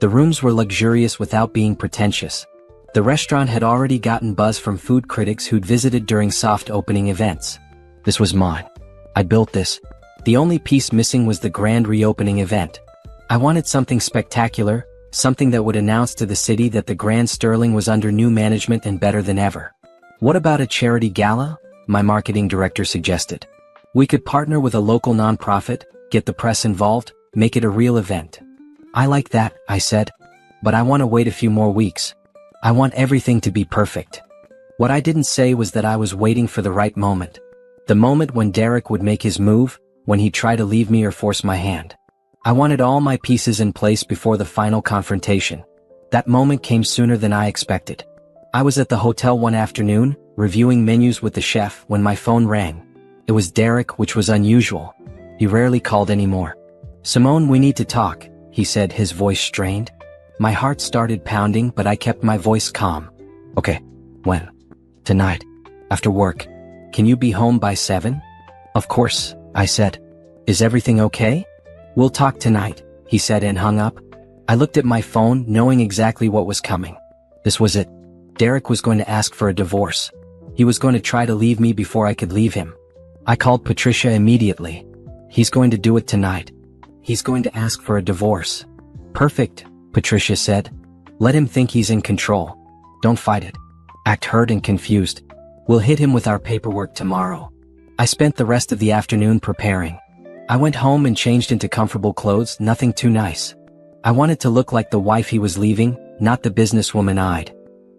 The rooms were luxurious without being pretentious. The restaurant had already gotten buzz from food critics who'd visited during soft opening events. This was mine. I built this. The only piece missing was the grand reopening event. I wanted something spectacular, something that would announce to the city that the Grand Sterling was under new management and better than ever. What about a charity gala? My marketing director suggested. We could partner with a local nonprofit, get the press involved, make it a real event. I like that, I said. But I want to wait a few more weeks. I want everything to be perfect. What I didn't say was that I was waiting for the right moment. The moment when Derek would make his move, when he'd try to leave me or force my hand. I wanted all my pieces in place before the final confrontation. That moment came sooner than I expected. I was at the hotel one afternoon, reviewing menus with the chef, when my phone rang. It was Derek, which was unusual. He rarely called anymore. Simone, we need to talk, he said, his voice strained. My heart started pounding, but I kept my voice calm. Okay. When? Tonight. After work. Can you be home by 7? Of course, I said. Is everything okay? We'll talk tonight, he said and hung up. I looked at my phone, knowing exactly what was coming. This was it. Derek was going to ask for a divorce. He was going to try to leave me before I could leave him. I called Patricia immediately. He's going to do it tonight. He's going to ask for a divorce. Perfect, Patricia said. Let him think he's in control. Don't fight it. Act hurt and confused. We'll hit him with our paperwork tomorrow. I spent the rest of the afternoon preparing. I went home and changed into comfortable clothes, nothing too nice. I wanted to look like the wife he was leaving, not the businesswoman I'd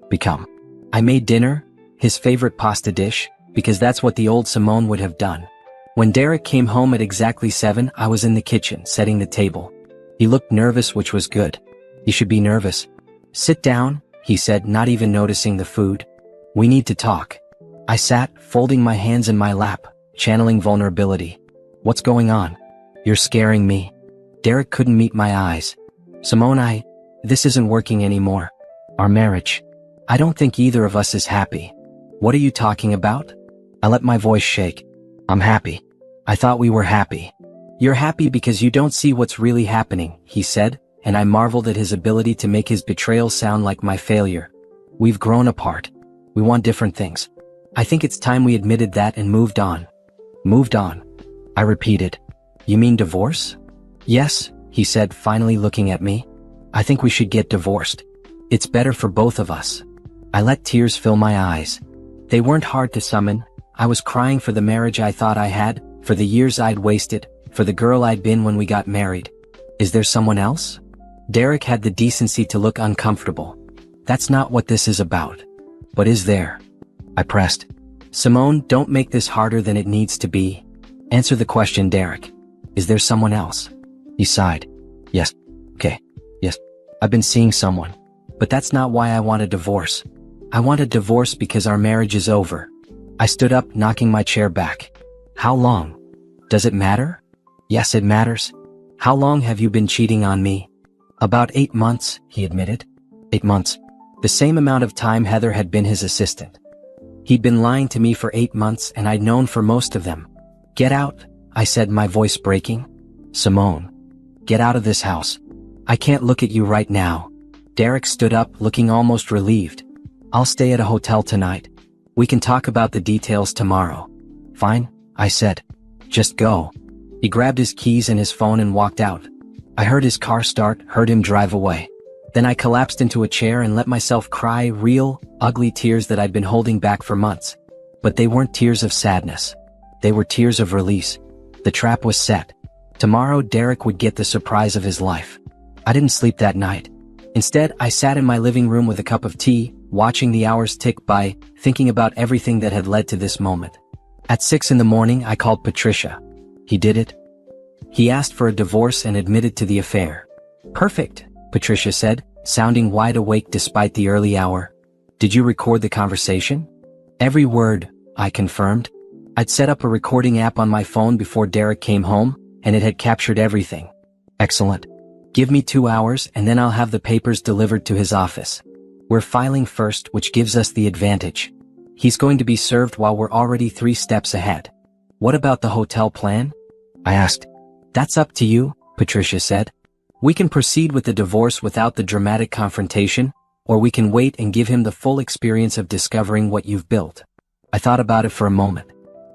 become. I made dinner, his favorite pasta dish, because that's what the old Simone would have done. When Derek came home at exactly 7, I was in the kitchen, setting the table. He looked nervous, which was good. He should be nervous. Sit down, he said, not even noticing the food. We need to talk. I sat, folding my hands in my lap, channeling vulnerability. What's going on? You're scaring me. Derek couldn't meet my eyes. Simone, this isn't working anymore. Our marriage. I don't think either of us is happy. What are you talking about? I let my voice shake. I'm happy. I thought we were happy. You're happy because you don't see what's really happening, he said, and I marveled at his ability to make his betrayal sound like my failure. We've grown apart. We want different things. I think it's time we admitted that and moved on. Moved on. I repeated. You mean divorce? Yes, he said, finally looking at me. I think we should get divorced. It's better for both of us. I let tears fill my eyes. They weren't hard to summon. I was crying for the marriage I thought I had, for the years I'd wasted, for the girl I'd been when we got married. Is there someone else? Derek had the decency to look uncomfortable. That's not what this is about. But is there? I pressed. Simone, don't make this harder than it needs to be. Answer the question, Derek. Is there someone else? He sighed. Yes. Okay. Yes. I've been seeing someone. But that's not why I want a divorce. I want a divorce because our marriage is over. I stood up, knocking my chair back. How long? Does it matter? Yes, it matters. How long have you been cheating on me? About 8 months, he admitted. 8 months. The same amount of time Heather had been his assistant. He'd been lying to me for 8 months and I'd known for most of them. Get out, I said, my voice breaking. Simone. Get out of this house. I can't look at you right now. Derek stood up, looking almost relieved. I'll stay at a hotel tonight. We can talk about the details tomorrow. Fine, I said. Just go. He grabbed his keys and his phone and walked out. I heard his car start, heard him drive away. Then I collapsed into a chair and let myself cry real, ugly tears that I'd been holding back for months. But they weren't tears of sadness. They were tears of release. The trap was set. Tomorrow Derek would get the surprise of his life. I didn't sleep that night. Instead, I sat in my living room with a cup of tea, watching the hours tick by, thinking about everything that had led to this moment. At 6 in the morning, I called Patricia. He did it. He asked for a divorce and admitted to the affair. Perfect, Patricia said, sounding wide awake despite the early hour. Did you record the conversation? Every word, I confirmed. I'd set up a recording app on my phone before Derek came home, and it had captured everything. Excellent. Give me 2 hours and then I'll have the papers delivered to his office. We're filing first, which gives us the advantage. He's going to be served while we're already 3 steps ahead. What about the hotel plan? I asked. That's up to you, Patricia said. We can proceed with the divorce without the dramatic confrontation, or we can wait and give him the full experience of discovering what you've built. I thought about it for a moment.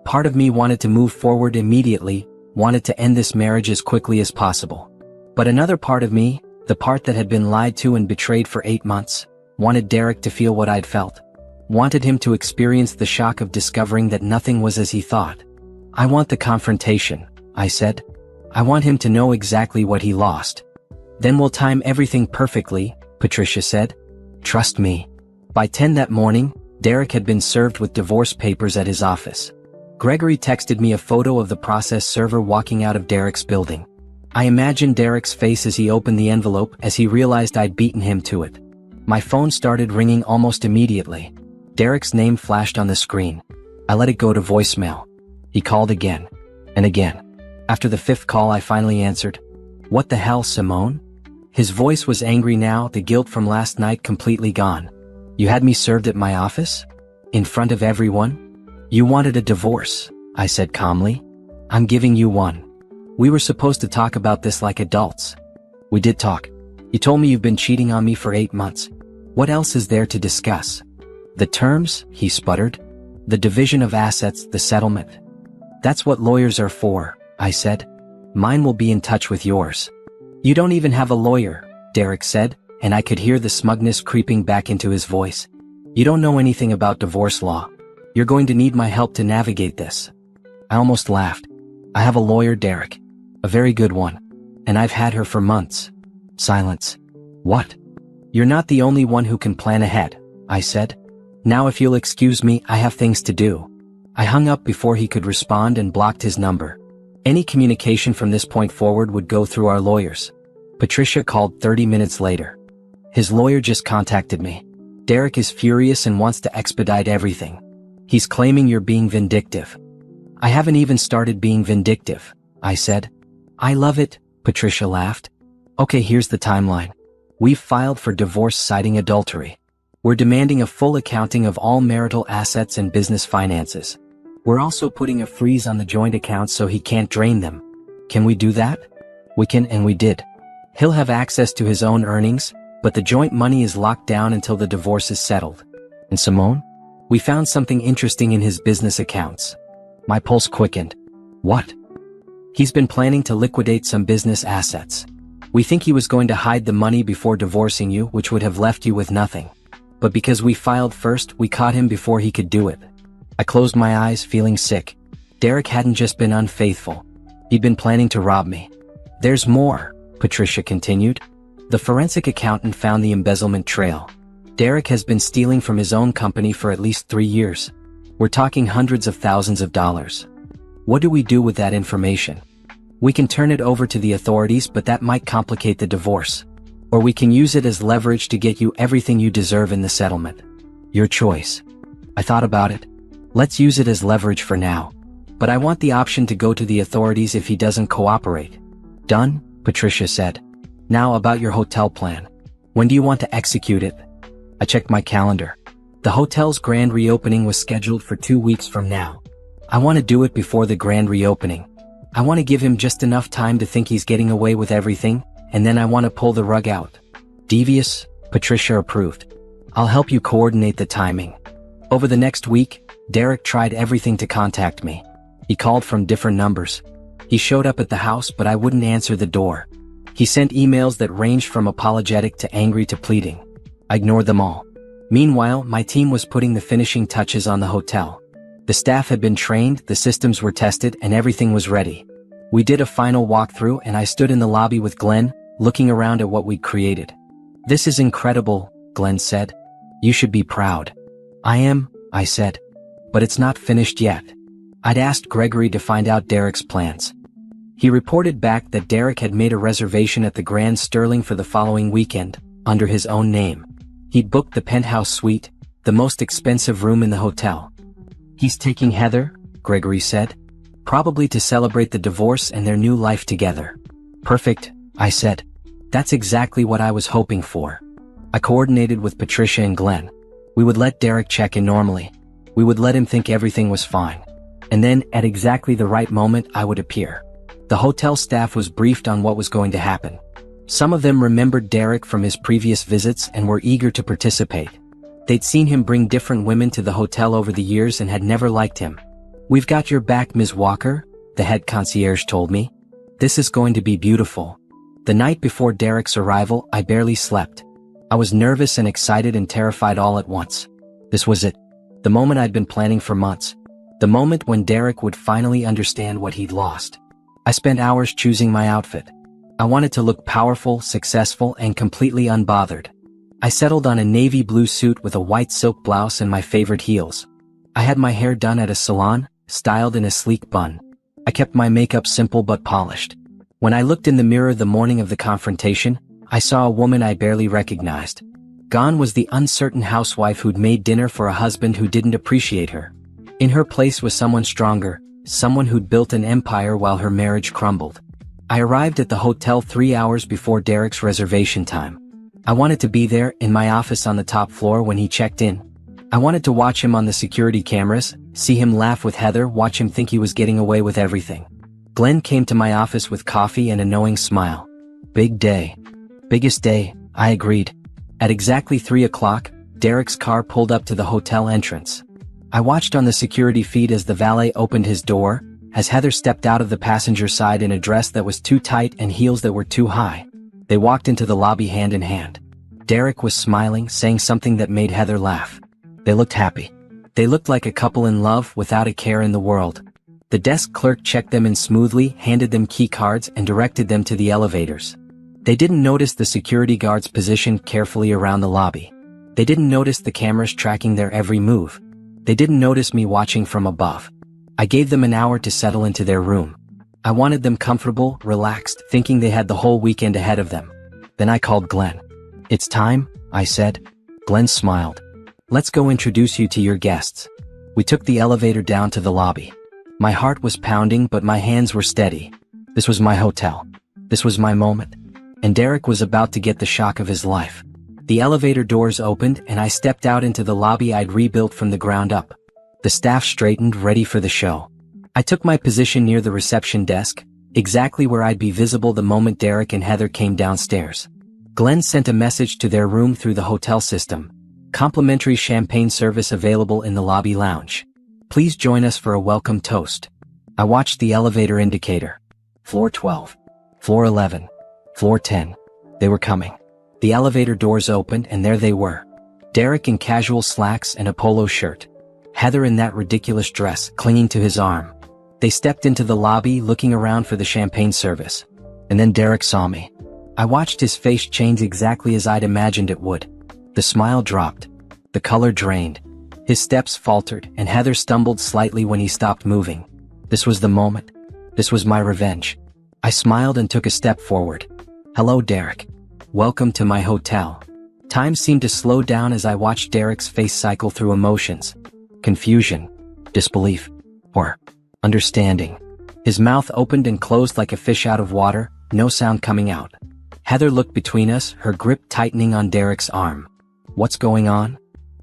Part of me wanted to move forward immediately, wanted to end this marriage as quickly as possible. But another part of me, the part that had been lied to and betrayed for 8 months, wanted Derek to feel what I'd felt. Wanted him to experience the shock of discovering that nothing was as he thought. I want the confrontation, I said. I want him to know exactly what he lost. Then we'll time everything perfectly, Patricia said. Trust me. By 10 that morning, Derek had been served with divorce papers at his office. Gregory texted me a photo of the process server walking out of Derek's building. I imagined Derek's face as he opened the envelope as he realized I'd beaten him to it. My phone started ringing almost immediately. Derek's name flashed on the screen. I let it go to voicemail. He called again. And again. After the 5th call, I finally answered. What the hell, Simone? His voice was angry now, the guilt from last night completely gone. You had me served at my office? In front of everyone? You wanted a divorce, I said calmly. I'm giving you one. We were supposed to talk about this like adults. We did talk. You told me you've been cheating on me for 8 months. What else is there to discuss? The terms, he sputtered. The division of assets, the settlement. That's what lawyers are for, I said. Mine will be in touch with yours. You don't even have a lawyer, Derek said, and I could hear the smugness creeping back into his voice. You don't know anything about divorce law. You're going to need my help to navigate this. I almost laughed. I have a lawyer, Derek. A very good one. And I've had her for months. Silence. What? You're not the only one who can plan ahead, I said. Now if you'll excuse me, I have things to do. I hung up before he could respond and blocked his number. Any communication from this point forward would go through our lawyers. Patricia called 30 minutes later. His lawyer just contacted me. Derek is furious and wants to expedite everything. He's claiming you're being vindictive. I haven't even started being vindictive, I said. I love it, Patricia laughed. Okay, here's the timeline. We've filed for divorce citing adultery. We're demanding a full accounting of all marital assets and business finances. We're also putting a freeze on the joint accounts so he can't drain them. Can we do that? We can, and we did. He'll have access to his own earnings, but the joint money is locked down until the divorce is settled. And Simone? We found something interesting in his business accounts. My pulse quickened. What? He's been planning to liquidate some business assets. We think he was going to hide the money before divorcing you, which would have left you with nothing. But because we filed first, we caught him before he could do it. I closed my eyes, feeling sick. Derek hadn't just been unfaithful. He'd been planning to rob me. There's more, Patricia continued. The forensic accountant found the embezzlement trail. Derek has been stealing from his own company for at least 3 years. We're talking hundreds of thousands of dollars. What do we do with that information? We can turn it over to the authorities, but that might complicate the divorce. Or we can use it as leverage to get you everything you deserve in the settlement. Your choice. I thought about it. Let's use it as leverage for now. But I want the option to go to the authorities if he doesn't cooperate. Done? Patricia said. Now about your hotel plan. When do you want to execute it? I checked my calendar. The hotel's grand reopening was scheduled for 2 weeks from now. I want to do it before the grand reopening. I want to give him just enough time to think he's getting away with everything, and then I want to pull the rug out. Devious, Patricia approved. I'll help you coordinate the timing. Over the next week, Derek tried everything to contact me. He called from different numbers. He showed up at the house, but I wouldn't answer the door. He sent emails that ranged from apologetic to angry to pleading. I ignored them all. Meanwhile, my team was putting the finishing touches on the hotel. The staff had been trained, the systems were tested, and everything was ready. We did a final walkthrough, and I stood in the lobby with Glenn, looking around at what we'd created. This is incredible, Glenn said. You should be proud. I am, I said. But it's not finished yet. I'd asked Gregory to find out Derek's plans. He reported back that Derek had made a reservation at the Grand Sterling for the following weekend, under his own name. He'd booked the penthouse suite, the most expensive room in the hotel. He's taking Heather, Gregory said. Probably to celebrate the divorce and their new life together. Perfect, I said. That's exactly what I was hoping for. I coordinated with Patricia and Glenn. We would let Derek check in normally. We would let him think everything was fine. And then, at exactly the right moment, I would appear. The hotel staff was briefed on what was going to happen. Some of them remembered Derek from his previous visits and were eager to participate. They'd seen him bring different women to the hotel over the years and had never liked him. We've got your back, Ms. Walker, the head concierge told me. This is going to be beautiful. The night before Derek's arrival, I barely slept. I was nervous and excited and terrified all at once. This was it. The moment I'd been planning for months. The moment when Derek would finally understand what he'd lost. I spent hours choosing my outfit. I wanted to look powerful, successful, and completely unbothered. I settled on a navy blue suit with a white silk blouse and my favorite heels. I had my hair done at a salon, styled in a sleek bun. I kept my makeup simple but polished. When I looked in the mirror the morning of the confrontation, I saw a woman I barely recognized. Gone was the uncertain housewife who'd made dinner for a husband who didn't appreciate her. In her place was someone stronger, someone who'd built an empire while her marriage crumbled. I arrived at the hotel 3 hours before Derek's reservation time. I wanted to be there, in my office on the top floor when he checked in. I wanted to watch him on the security cameras, see him laugh with Heather, watch him think he was getting away with everything. Glenn came to my office with coffee and a knowing smile. Big day. Biggest day, I agreed. At exactly 3 o'clock, Derek's car pulled up to the hotel entrance. I watched on the security feed as the valet opened his door, as Heather stepped out of the passenger side in a dress that was too tight and heels that were too high. They walked into the lobby hand in hand. Derek was smiling, saying something that made Heather laugh. They looked happy. They looked like a couple in love without a care in the world. The desk clerk checked them in smoothly, handed them key cards, and directed them to the elevators. They didn't notice the security guards positioned carefully around the lobby. They didn't notice the cameras tracking their every move. They didn't notice me watching from above. I gave them an hour to settle into their room. I wanted them comfortable, relaxed, thinking they had the whole weekend ahead of them. Then I called Glenn. It's time, I said. Glenn smiled. Let's go introduce you to your guests. We took the elevator down to the lobby. My heart was pounding but my hands were steady. This was my hotel. This was my moment. And Derek was about to get the shock of his life. The elevator doors opened and I stepped out into the lobby I'd rebuilt from the ground up. The staff straightened, ready for the show. I took my position near the reception desk, exactly where I'd be visible the moment Derek and Heather came downstairs. Glenn sent a message to their room through the hotel system. Complimentary champagne service available in the lobby lounge. Please join us for a welcome toast. I watched the elevator indicator. Floor 12. Floor 11. Floor 10. They were coming. The elevator doors opened and there they were. Derek in casual slacks and a polo shirt. Heather in that ridiculous dress, clinging to his arm. They stepped into the lobby looking around for the champagne service. And then Derek saw me. I watched his face change exactly as I'd imagined it would. The smile dropped. The color drained. His steps faltered and Heather stumbled slightly when he stopped moving. This was the moment. This was my revenge. I smiled and took a step forward. Hello, Derek. Welcome to my hotel. Time seemed to slow down as I watched Derek's face cycle through emotions. Confusion, disbelief, or understanding. His mouth opened and closed like a fish out of water, no sound coming out. Heather looked between us, her grip tightening on Derek's arm. What's going on?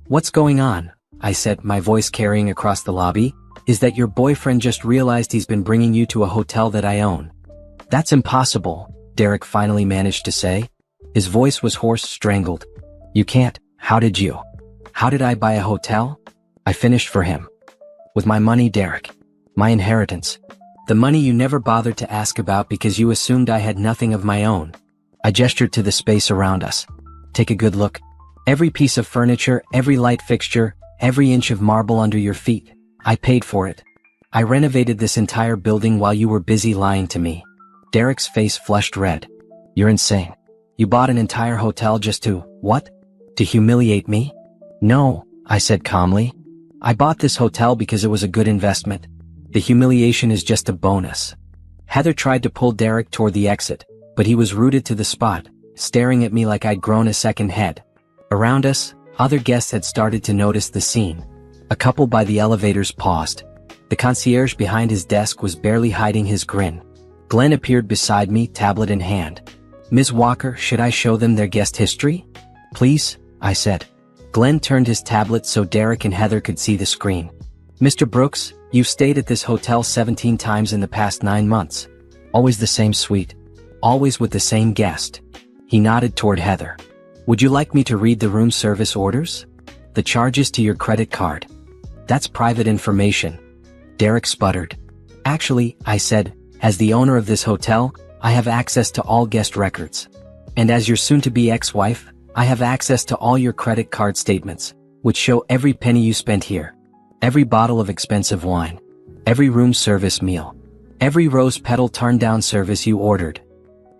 What's going on? I said, my voice carrying across the lobby. Is that your boyfriend just realized he's been bringing you to a hotel that I own? That's impossible, Derek finally managed to say. His voice was hoarse, strangled. You can't. How did you? How did I buy a hotel? I finished for him. With my money, Derek. My inheritance. The money you never bothered to ask about because you assumed I had nothing of my own. I gestured to the space around us. Take a good look. Every piece of furniture, every light fixture, every inch of marble under your feet. I paid for it. I renovated this entire building while you were busy lying to me. Derek's face flushed red. You're insane. You bought an entire hotel just to, what? To humiliate me? No, I said calmly. I bought this hotel because it was a good investment. The humiliation is just a bonus. Heather tried to pull Derek toward the exit, but he was rooted to the spot, staring at me like I'd grown a second head. Around us, other guests had started to notice the scene. A couple by the elevators paused. The concierge behind his desk was barely hiding his grin. Glenn appeared beside me, tablet in hand. Ms. Walker, should I show them their guest history? Please, I said. Glenn turned his tablet so Derek and Heather could see the screen. Mr. Brooks, you've stayed at this hotel 17 times in the past 9 months. Always the same suite. Always with the same guest. He nodded toward Heather. Would you like me to read the room service orders? The charges to your credit card. That's private information. Derek sputtered. Actually, I said, as the owner of this hotel, I have access to all guest records. And as your soon-to-be ex-wife, I have access to all your credit card statements, which show every penny you spent here. Every bottle of expensive wine. Every room service meal. Every rose petal turn-down service you ordered.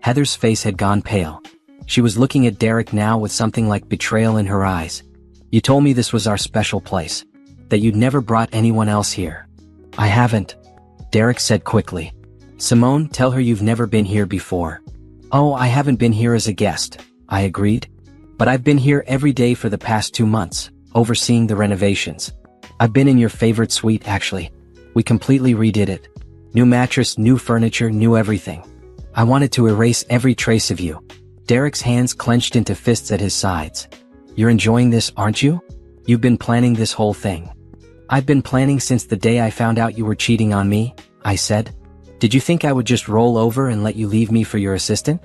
Heather's face had gone pale. She was looking at Derek now with something like betrayal in her eyes. You told me this was our special place. That you'd never brought anyone else here. I haven't. Derek said quickly. Simone, tell her you've never been here before. Oh, I haven't been here as a guest, I agreed. But I've been here every day for the past 2 months, overseeing the renovations. I've been in your favorite suite, actually. We completely redid it. New mattress, new furniture, new everything. I wanted to erase every trace of you. Derek's hands clenched into fists at his sides. You're enjoying this, aren't you? You've been planning this whole thing. I've been planning since the day I found out you were cheating on me, I said. Did you think I would just roll over and let you leave me for your assistant?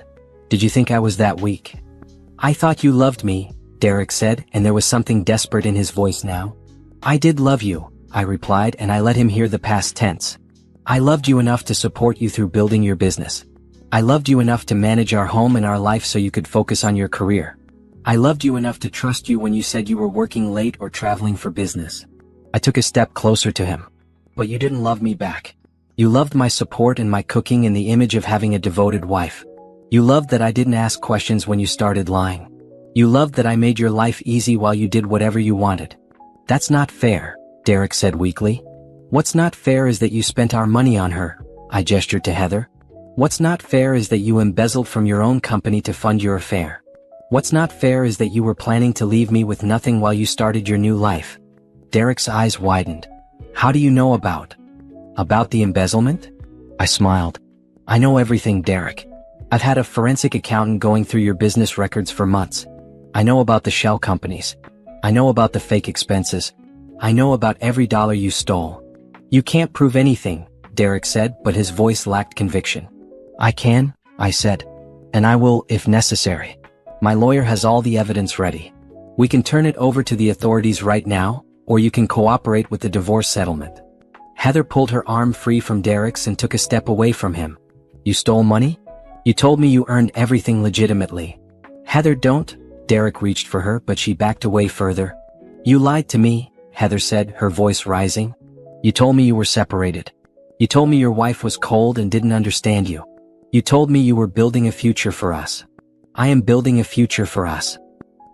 Did you think I was that weak? I thought you loved me, Derek said, and there was something desperate in his voice now. I did love you, I replied, and I let him hear the past tense. I loved you enough to support you through building your business. I loved you enough to manage our home and our life so you could focus on your career. I loved you enough to trust you when you said you were working late or traveling for business. I took a step closer to him. But you didn't love me back. You loved my support and my cooking and the image of having a devoted wife. You loved that I didn't ask questions when you started lying. You loved that I made your life easy while you did whatever you wanted. That's not fair, Derek said weakly. What's not fair is that you spent our money on her, I gestured to Heather. What's not fair is that you embezzled from your own company to fund your affair. What's not fair is that you were planning to leave me with nothing while you started your new life. Derek's eyes widened. How do you know about the embezzlement? I smiled. I know everything, Derek. I've had a forensic accountant going through your business records for months. I know about the shell companies. I know about the fake expenses. I know about every dollar you stole. You can't prove anything, Derek said, but his voice lacked conviction. I can, I said. And I will, if necessary. My lawyer has all the evidence ready. We can turn it over to the authorities right now, or you can cooperate with the divorce settlement. Heather pulled her arm free from Derek's and took a step away from him. You stole money? You told me you earned everything legitimately. Heather, don't. Derek reached for her, but she backed away further. You lied to me, Heather said, her voice rising. You told me you were separated. You told me your wife was cold and didn't understand you. You told me you were building a future for us. I am building a future for us.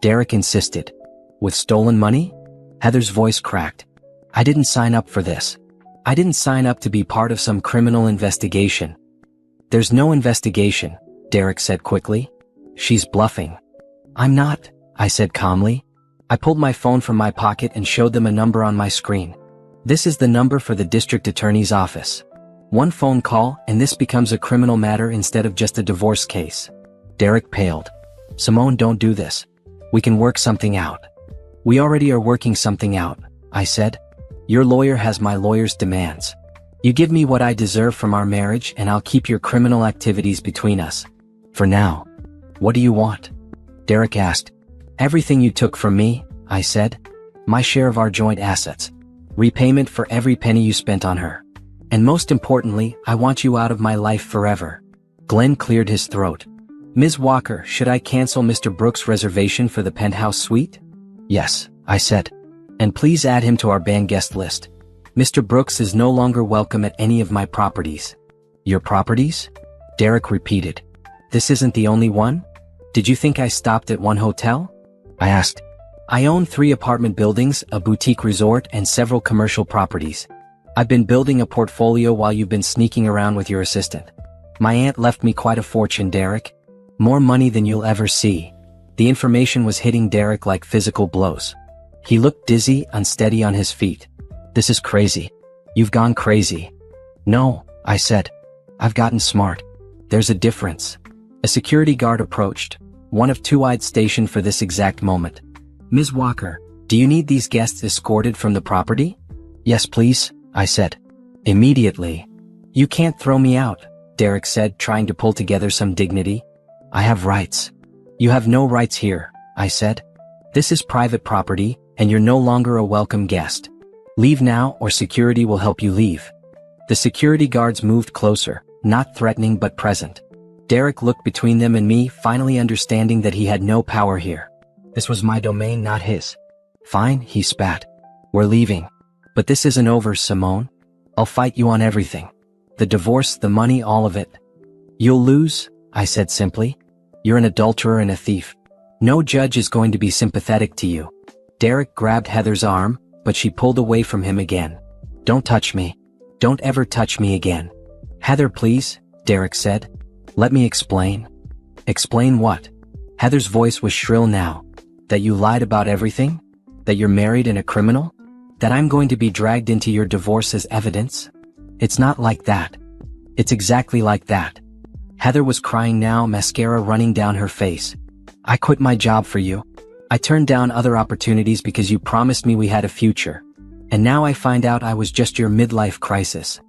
Derek insisted. With stolen money? Heather's voice cracked. I didn't sign up for this. I didn't sign up to be part of some criminal investigation. There's no investigation, Derek said quickly. She's bluffing. I'm not, I said calmly. I pulled my phone from my pocket and showed them a number on my screen. This is the number for the district attorney's office. One phone call and this becomes a criminal matter instead of just a divorce case. Derek paled. Simone, don't do this. We can work something out. We already are working something out, I said. Your lawyer has my lawyer's demands. You give me what I deserve from our marriage and I'll keep your criminal activities between us. For now. What do you want? Derek asked. Everything you took from me, I said. My share of our joint assets. Repayment for every penny you spent on her. And most importantly, I want you out of my life forever. Glenn cleared his throat. Ms. Walker, should I cancel Mr. Brooks' reservation for the penthouse suite? Yes, I said. And please add him to our banned guest list. Mr. Brooks is no longer welcome at any of my properties. Your properties? Derek repeated. This isn't the only one? Did you think I stopped at one hotel? I asked. I own 3 apartment buildings, a boutique resort, and several commercial properties. I've been building a portfolio while you've been sneaking around with your assistant. My aunt left me quite a fortune, Derek. More money than you'll ever see. The information was hitting Derek like physical blows. He looked dizzy, unsteady on his feet. This is crazy. You've gone crazy. No, I said. I've gotten smart. There's a difference. A security guard approached, one of 2 I'd stationed for this exact moment. Ms. Walker, do you need these guests escorted from the property? Yes, please, I said. Immediately. You can't throw me out, Derek said, trying to pull together some dignity. I have rights. You have no rights here, I said. This is private property, and you're no longer a welcome guest. Leave now or security will help you leave. The security guards moved closer, not threatening but present. Derek looked between them and me, finally understanding that he had no power here. This was my domain, not his. Fine, he spat. We're leaving. But this isn't over, Simone. I'll fight you on everything. The divorce, the money, all of it. You'll lose, I said simply. You're an adulterer and a thief. No judge is going to be sympathetic to you. Derek grabbed Heather's arm, but she pulled away from him again. Don't touch me. Don't ever touch me again. Heather, please, Derek said. Let me explain. Explain what? Heather's voice was shrill now. That you lied about everything? That you're married and a criminal? That I'm going to be dragged into your divorce as evidence? It's not like that. It's exactly like that. Heather was crying now, mascara running down her face. I quit my job for you. I turned down other opportunities because you promised me we had a future. And now I find out I was just your midlife crisis.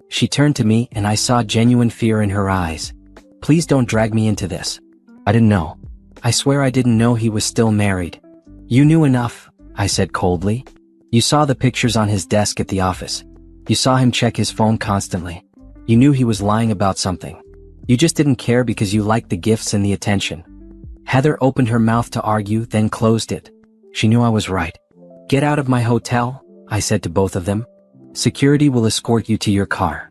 She turned to me and I saw genuine fear in her eyes. Please don't drag me into this. I didn't know. I swear I didn't know he was still married. You knew enough, I said coldly. You saw the pictures on his desk at the office. You saw him check his phone constantly. You knew he was lying about something. You just didn't care because you liked the gifts and the attention. Heather opened her mouth to argue, then closed it. She knew I was right. Get out of my hotel, I said to both of them. Security will escort you to your car.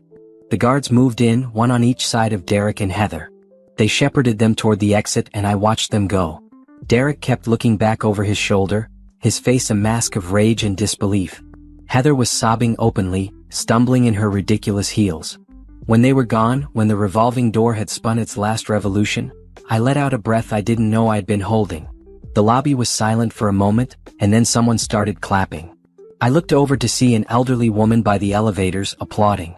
The guards moved in, one on each side of Derek and Heather. They shepherded them toward the exit and I watched them go. Derek kept looking back over his shoulder, his face a mask of rage and disbelief. Heather was sobbing openly, stumbling in her ridiculous heels. When they were gone, when the revolving door had spun its last revolution, I let out a breath I didn't know I'd been holding. The lobby was silent for a moment, and then someone started clapping. I looked over to see an elderly woman by the elevators applauding.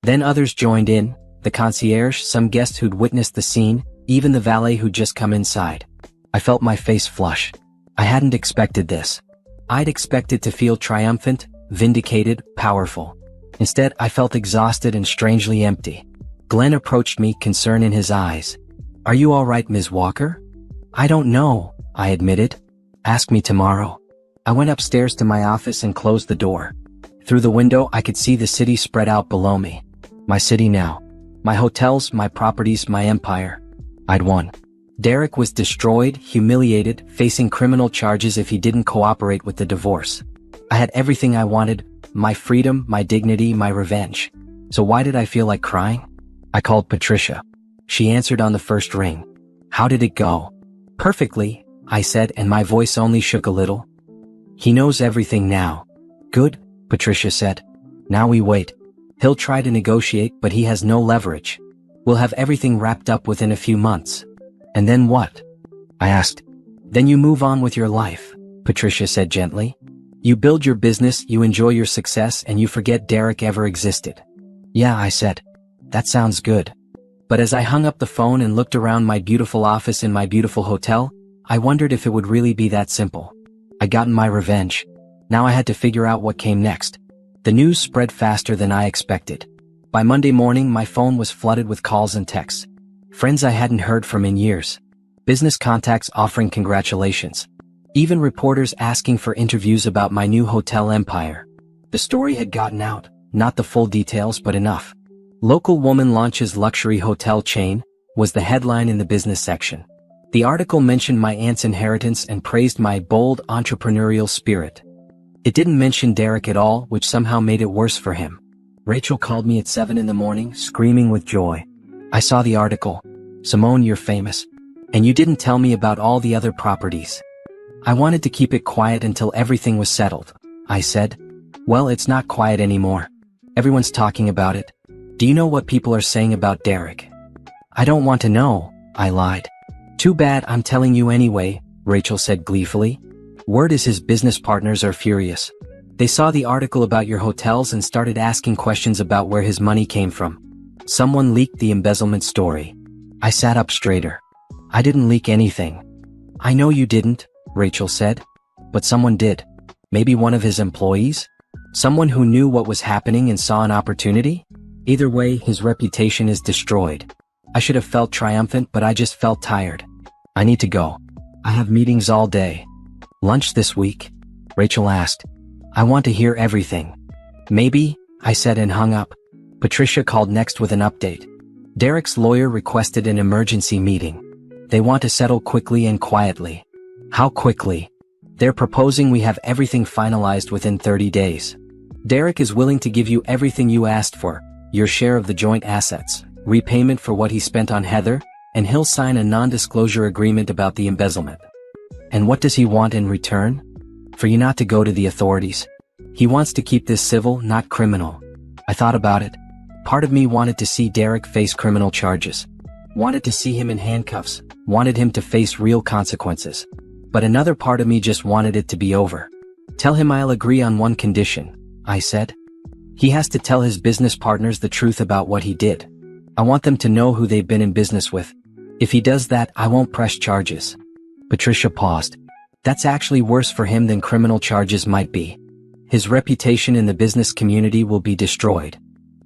Then others joined in, the concierge, some guests who'd witnessed the scene, even the valet who'd just come inside. I felt my face flush. I hadn't expected this. I'd expected to feel triumphant, vindicated, powerful. Instead, I felt exhausted and strangely empty. Glenn approached me, concern in his eyes. "Are you all right, Ms. Walker?" "I don't know," I admitted. "Ask me tomorrow." I went upstairs to my office and closed the door. Through the window, I could see the city spread out below me. My city now. My hotels, my properties, my empire. I'd won. Derek was destroyed, humiliated, facing criminal charges if he didn't cooperate with the divorce. I had everything I wanted, my freedom, my dignity, my revenge. So why did I feel like crying? I called Patricia. She answered on the first ring. "How did it go?" "Perfectly," I said, and my voice only shook a little. "He knows everything now." "Good," Patricia said. "Now we wait. He'll try to negotiate, but he has no leverage. We'll have everything wrapped up within a few months." "And then what?" I asked. "Then you move on with your life," Patricia said gently. "You build your business, you enjoy your success, and you forget Derek ever existed." "Yeah," I said. "That sounds good." But as I hung up the phone and looked around my beautiful office in my beautiful hotel, I wondered if it would really be that simple. I'd gotten my revenge. Now I had to figure out what came next. The news spread faster than I expected. By Monday morning, my phone was flooded with calls and texts. Friends I hadn't heard from in years. Business contacts offering congratulations. Even reporters asking for interviews about my new hotel empire. The story had gotten out, not the full details but enough. "Local woman launches luxury hotel chain," was the headline in the business section. The article mentioned my aunt's inheritance and praised my bold entrepreneurial spirit. It didn't mention Derek at all, which somehow made it worse for him. Rachel called me at 7 in the morning, screaming with joy. "I saw the article. Simone, you're famous. And you didn't tell me about all the other properties." "I wanted to keep it quiet until everything was settled," I said. "Well, it's not quiet anymore. Everyone's talking about it. Do you know what people are saying about Derek?" "I don't want to know," I lied. "Too bad, I'm telling you anyway," Rachel said gleefully. "Word is his business partners are furious. They saw the article about your hotels and started asking questions about where his money came from. Someone leaked the embezzlement story." I sat up straighter. "I didn't leak anything." "I know you didn't," Rachel said. "But someone did. Maybe one of his employees? Someone who knew what was happening and saw an opportunity? Either way, his reputation is destroyed." I should have felt triumphant, but I just felt tired. "I need to go. I have meetings all day." "Lunch this week?" Rachel asked. "I want to hear everything." "Maybe," I said and hung up. Patricia called next with an update. Derek's lawyer requested an emergency meeting. They want to settle quickly and quietly. "How quickly?" "They're proposing we have everything finalized within 30 days. Derek is willing to give you everything you asked for, your share of the joint assets, repayment for what he spent on Heather, and he'll sign a non-disclosure agreement about the embezzlement." "And what does he want in return?" "For you not to go to the authorities. He wants to keep this civil, not criminal." I thought about it. Part of me wanted to see Derek face criminal charges. Wanted to see him in handcuffs, wanted him to face real consequences. But another part of me just wanted it to be over. "Tell him I'll agree on one condition," I said. "He has to tell his business partners the truth about what he did. I want them to know who they've been in business with. If he does that, I won't press charges." Patricia paused. "That's actually worse for him than criminal charges might be. His reputation in the business community will be destroyed."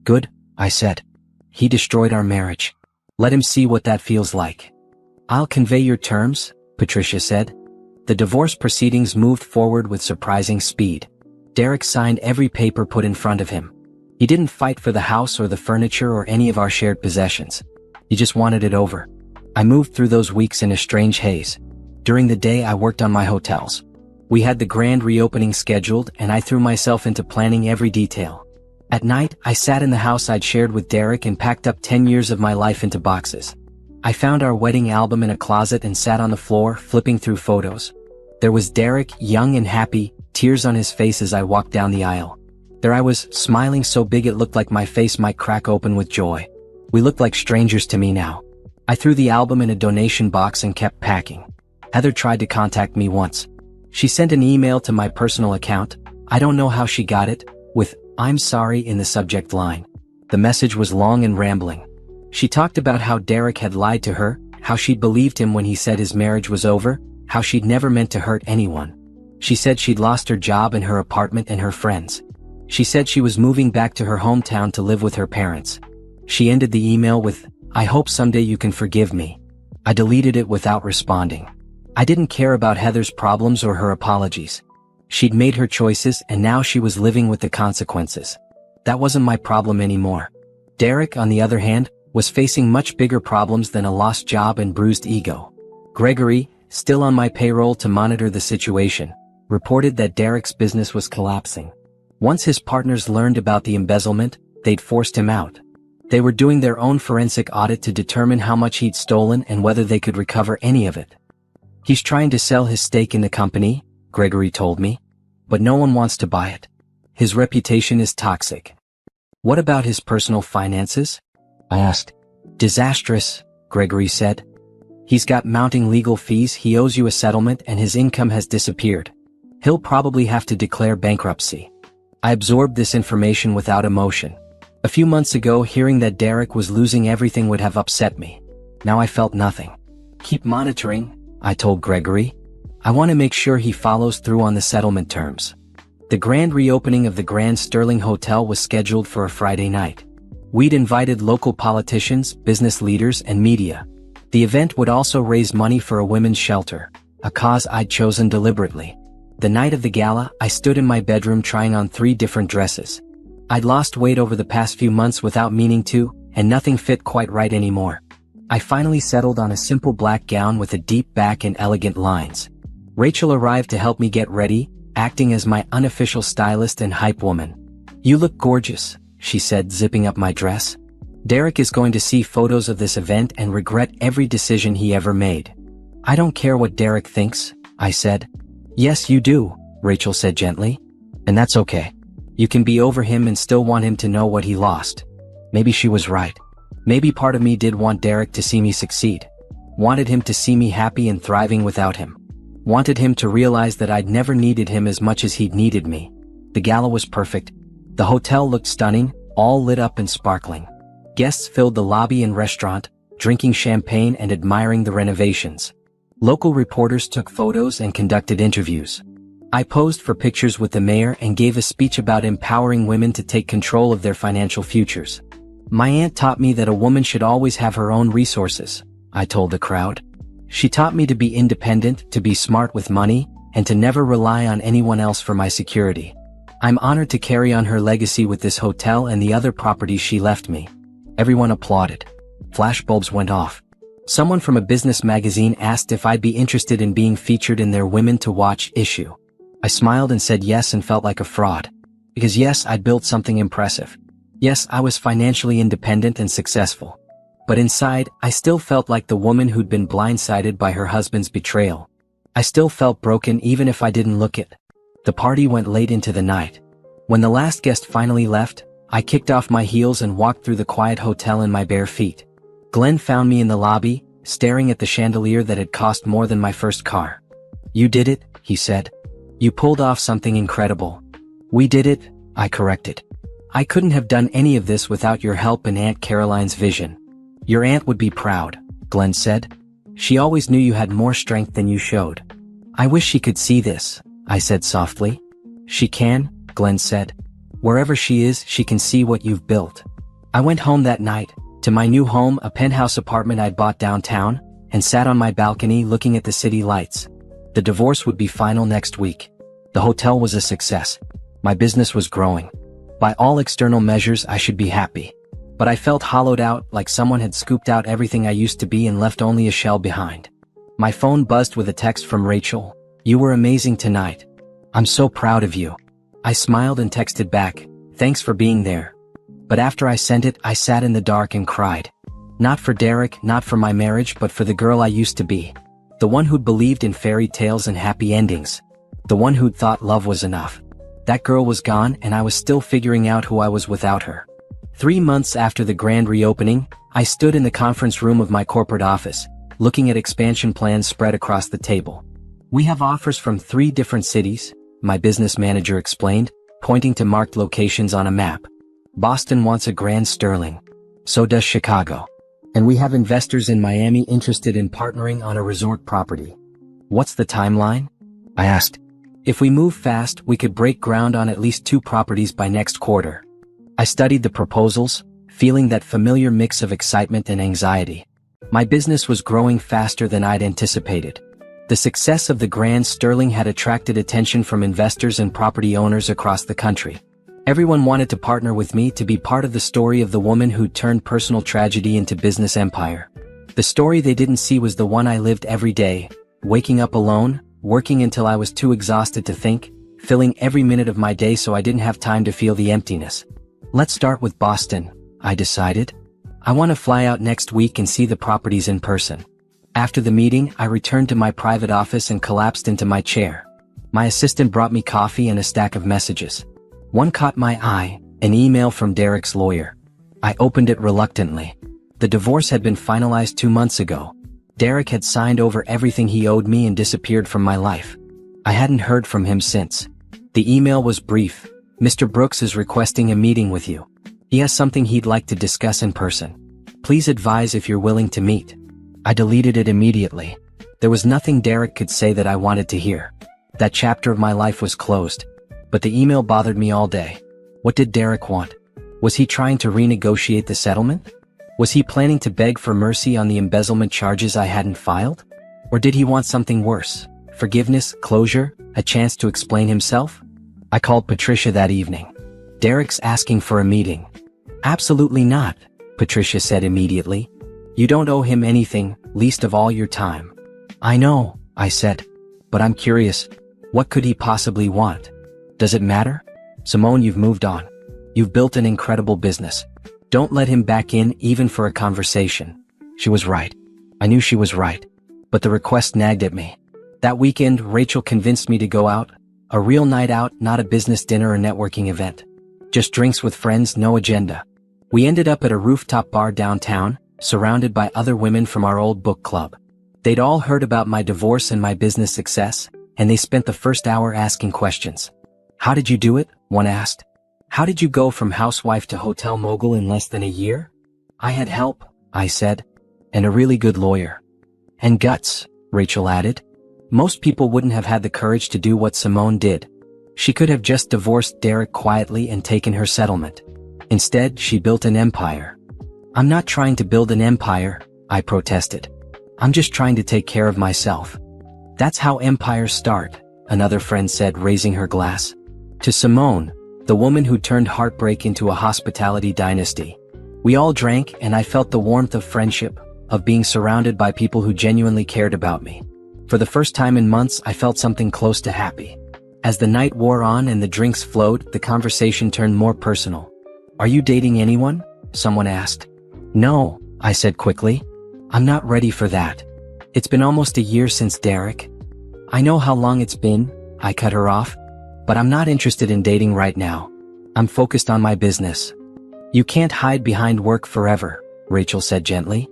"Good," I said. "He destroyed our marriage. Let him see what that feels like." "I'll convey your terms," Patricia said. The divorce proceedings moved forward with surprising speed. Derek signed every paper put in front of him. He didn't fight for the house or the furniture or any of our shared possessions. He just wanted it over. I moved through those weeks in a strange haze. During the day I worked on my hotels. We had the grand reopening scheduled and I threw myself into planning every detail. At night, I sat in the house I'd shared with Derek and packed up 10 years of my life into boxes. I found our wedding album in a closet and sat on the floor, flipping through photos. There was Derek, young and happy, tears on his face as I walked down the aisle. There I was, smiling so big it looked like my face might crack open with joy. We looked like strangers to me now. I threw the album in a donation box and kept packing. Heather tried to contact me once. She sent an email to my personal account. I don't know how she got it, with "I'm sorry" in the subject line. The message was long and rambling. She talked about how Derek had lied to her, how she'd believed him when he said his marriage was over, how she'd never meant to hurt anyone. She said she'd lost her job and her apartment and her friends. She said she was moving back to her hometown to live with her parents. She ended the email with, "I hope someday you can forgive me." I deleted it without responding. I didn't care about Heather's problems or her apologies. She'd made her choices and now she was living with the consequences. That wasn't my problem anymore. Derek, on the other hand, was facing much bigger problems than a lost job and bruised ego. Gregory, still on my payroll to monitor the situation, reported that Derek's business was collapsing. Once his partners learned about the embezzlement, they'd forced him out. They were doing their own forensic audit to determine how much he'd stolen and whether they could recover any of it. "He's trying to sell his stake in the company," Gregory told me, "but no one wants to buy it. His reputation is toxic." "What about his personal finances?" I asked. "Disastrous," Gregory said. "He's got mounting legal fees, he owes you a settlement, and his income has disappeared. He'll probably have to declare bankruptcy." I absorbed this information without emotion. A few months ago, hearing that Derek was losing everything would have upset me. Now I felt nothing. "Keep monitoring," I told Gregory. "I want to make sure he follows through on the settlement terms." The grand reopening of the Grand Sterling Hotel was scheduled for a Friday night. We'd invited local politicians, business leaders, and media. The event would also raise money for a women's shelter, a cause I'd chosen deliberately. The night of the gala, I stood in my bedroom trying on 3 different dresses. I'd lost weight over the past few months without meaning to, and nothing fit quite right anymore. I finally settled on a simple black gown with a deep back and elegant lines. Rachel arrived to help me get ready, acting as my unofficial stylist and hype woman. "You look gorgeous," she said, zipping up my dress. "Derek is going to see photos of this event and regret every decision he ever made." "I don't care what Derek thinks," I said. "Yes, you do," Rachel said gently. "And that's okay. You can be over him and still want him to know what he lost." Maybe she was right. Maybe part of me did want Derek to see me succeed. Wanted him to see me happy and thriving without him. Wanted him to realize that I'd never needed him as much as he'd needed me. The gala was perfect. The hotel looked stunning, all lit up and sparkling. Guests filled the lobby and restaurant, drinking champagne and admiring the renovations. Local reporters took photos and conducted interviews. I posed for pictures with the mayor and gave a speech about empowering women to take control of their financial futures. "My aunt taught me that a woman should always have her own resources," I told the crowd. "She taught me to be independent, to be smart with money, and to never rely on anyone else for my security. I'm honored to carry on her legacy with this hotel and the other properties she left me." Everyone applauded. Flashbulbs went off. Someone from a business magazine asked if I'd be interested in being featured in their Women to Watch issue. I smiled and said yes and felt like a fraud. Because yes, I'd built something impressive. Yes, I was financially independent and successful. But inside, I still felt like the woman who'd been blindsided by her husband's betrayal. I still felt broken even if I didn't look it. The party went late into the night. When the last guest finally left, I kicked off my heels and walked through the quiet hotel in my bare feet. Glenn found me in the lobby, staring at the chandelier that had cost more than my first car. "You did it," he said. "You pulled off something incredible." "We did it," I corrected. "I couldn't have done any of this without your help and Aunt Caroline's vision." "Your aunt would be proud," Glenn said. "She always knew you had more strength than you showed." "I wish she could see this," I said softly. "She can," Glenn said. "Wherever she is, she can see what you've built." I went home that night, to my new home, a penthouse apartment I'd bought downtown, and sat on my balcony looking at the city lights. The divorce would be final next week. The hotel was a success. My business was growing. By all external measures, I should be happy. But I felt hollowed out, like someone had scooped out everything I used to be and left only a shell behind. My phone buzzed with a text from Rachel. "You were amazing tonight. I'm so proud of you." I smiled and texted back, "Thanks for being there." But after I sent it, I sat in the dark and cried. Not for Derek, not for my marriage, but for the girl I used to be. The one who'd believed in fairy tales and happy endings. The one who'd thought love was enough. That girl was gone and I was still figuring out who I was without her. 3 months after the grand reopening, I stood in the conference room of my corporate office, looking at expansion plans spread across the table. "We have offers from 3 different cities," my business manager explained, pointing to marked locations on a map. "Boston wants a grand sterling. So does Chicago. And we have investors in Miami interested in partnering on a resort property." "What's the timeline?" I asked. "If we move fast, we could break ground on at least 2 properties by next quarter." I studied the proposals, feeling that familiar mix of excitement and anxiety. My business was growing faster than I'd anticipated. The success of the Grand Sterling had attracted attention from investors and property owners across the country. Everyone wanted to partner with me to be part of the story of the woman who turned personal tragedy into business empire. The story they didn't see was the one I lived every day, waking up alone, working until I was too exhausted to think, filling every minute of my day so I didn't have time to feel the emptiness. "Let's start with Boston," I decided. "I want to fly out next week and see the properties in person." After the meeting, I returned to my private office and collapsed into my chair. My assistant brought me coffee and a stack of messages. One caught my eye, an email from Derek's lawyer. I opened it reluctantly. The divorce had been finalized 2 months ago. Derek had signed over everything he owed me and disappeared from my life. I hadn't heard from him since. The email was brief. "Mr. Brooks is requesting a meeting with you. He has something he'd like to discuss in person. Please advise if you're willing to meet." I deleted it immediately. There was nothing Derek could say that I wanted to hear. That chapter of my life was closed. But the email bothered me all day. What did Derek want? Was he trying to renegotiate the settlement? Was he planning to beg for mercy on the embezzlement charges I hadn't filed? Or did he want something worse? Forgiveness, closure, a chance to explain himself? I called Patricia that evening. "Derek's asking for a meeting." "Absolutely not," Patricia said immediately. "You don't owe him anything, least of all your time." "I know," I said. "But I'm curious. What could he possibly want? Does it matter? Simone, you've moved on. You've built an incredible business. Don't let him back in even for a conversation." She was right. I knew she was right. But the request nagged at me. That weekend, Rachel convinced me to go out. A real night out, not a business dinner or networking event. Just drinks with friends, no agenda. We ended up at a rooftop bar downtown, surrounded by other women from our old book club. They'd all heard about my divorce and my business success, and they spent the first hour asking questions. "How did you do it?" one asked. "How did you go from housewife to hotel mogul in less than a year?" "I had help," I said. "And a really good lawyer." "And guts," Rachel added. "Most people wouldn't have had the courage to do what Simone did. She could have just divorced Derek quietly and taken her settlement. Instead, she built an empire." "I'm not trying to build an empire," I protested. "I'm just trying to take care of myself." "That's how empires start," another friend said, raising her glass. To Simone, the woman who turned heartbreak into a hospitality dynasty. We all drank, and I felt the warmth of friendship, of being surrounded by people who genuinely cared about me. For the first time in months, I felt something close to happy. As the night wore on and the drinks flowed, the conversation turned more personal. "Are you dating anyone?" someone asked. "No," I said quickly. "I'm not ready for that. It's been almost a year since Derek." "I know how long it's been," I cut her off. "But I'm not interested in dating right now. I'm focused on my business." "You can't hide behind work forever," Rachel said gently.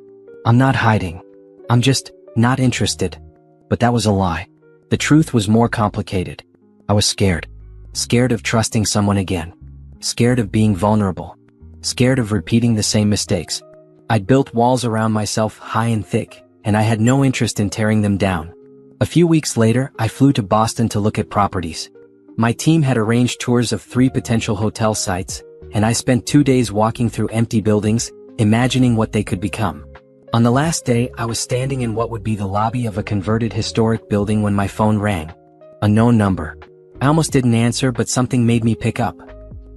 "I'm not hiding. I'm just not interested." But that was a lie. The truth was more complicated. I was scared. Scared of trusting someone again. Scared of being vulnerable. Scared of repeating the same mistakes. I'd built walls around myself high and thick, and I had no interest in tearing them down. A few weeks later, I flew to Boston to look at properties. My team had arranged tours of 3 potential hotel sites, and I spent 2 days walking through empty buildings, imagining what they could become. On the last day, I was standing in what would be the lobby of a converted historic building when my phone rang. A known number. I almost didn't answer, but something made me pick up.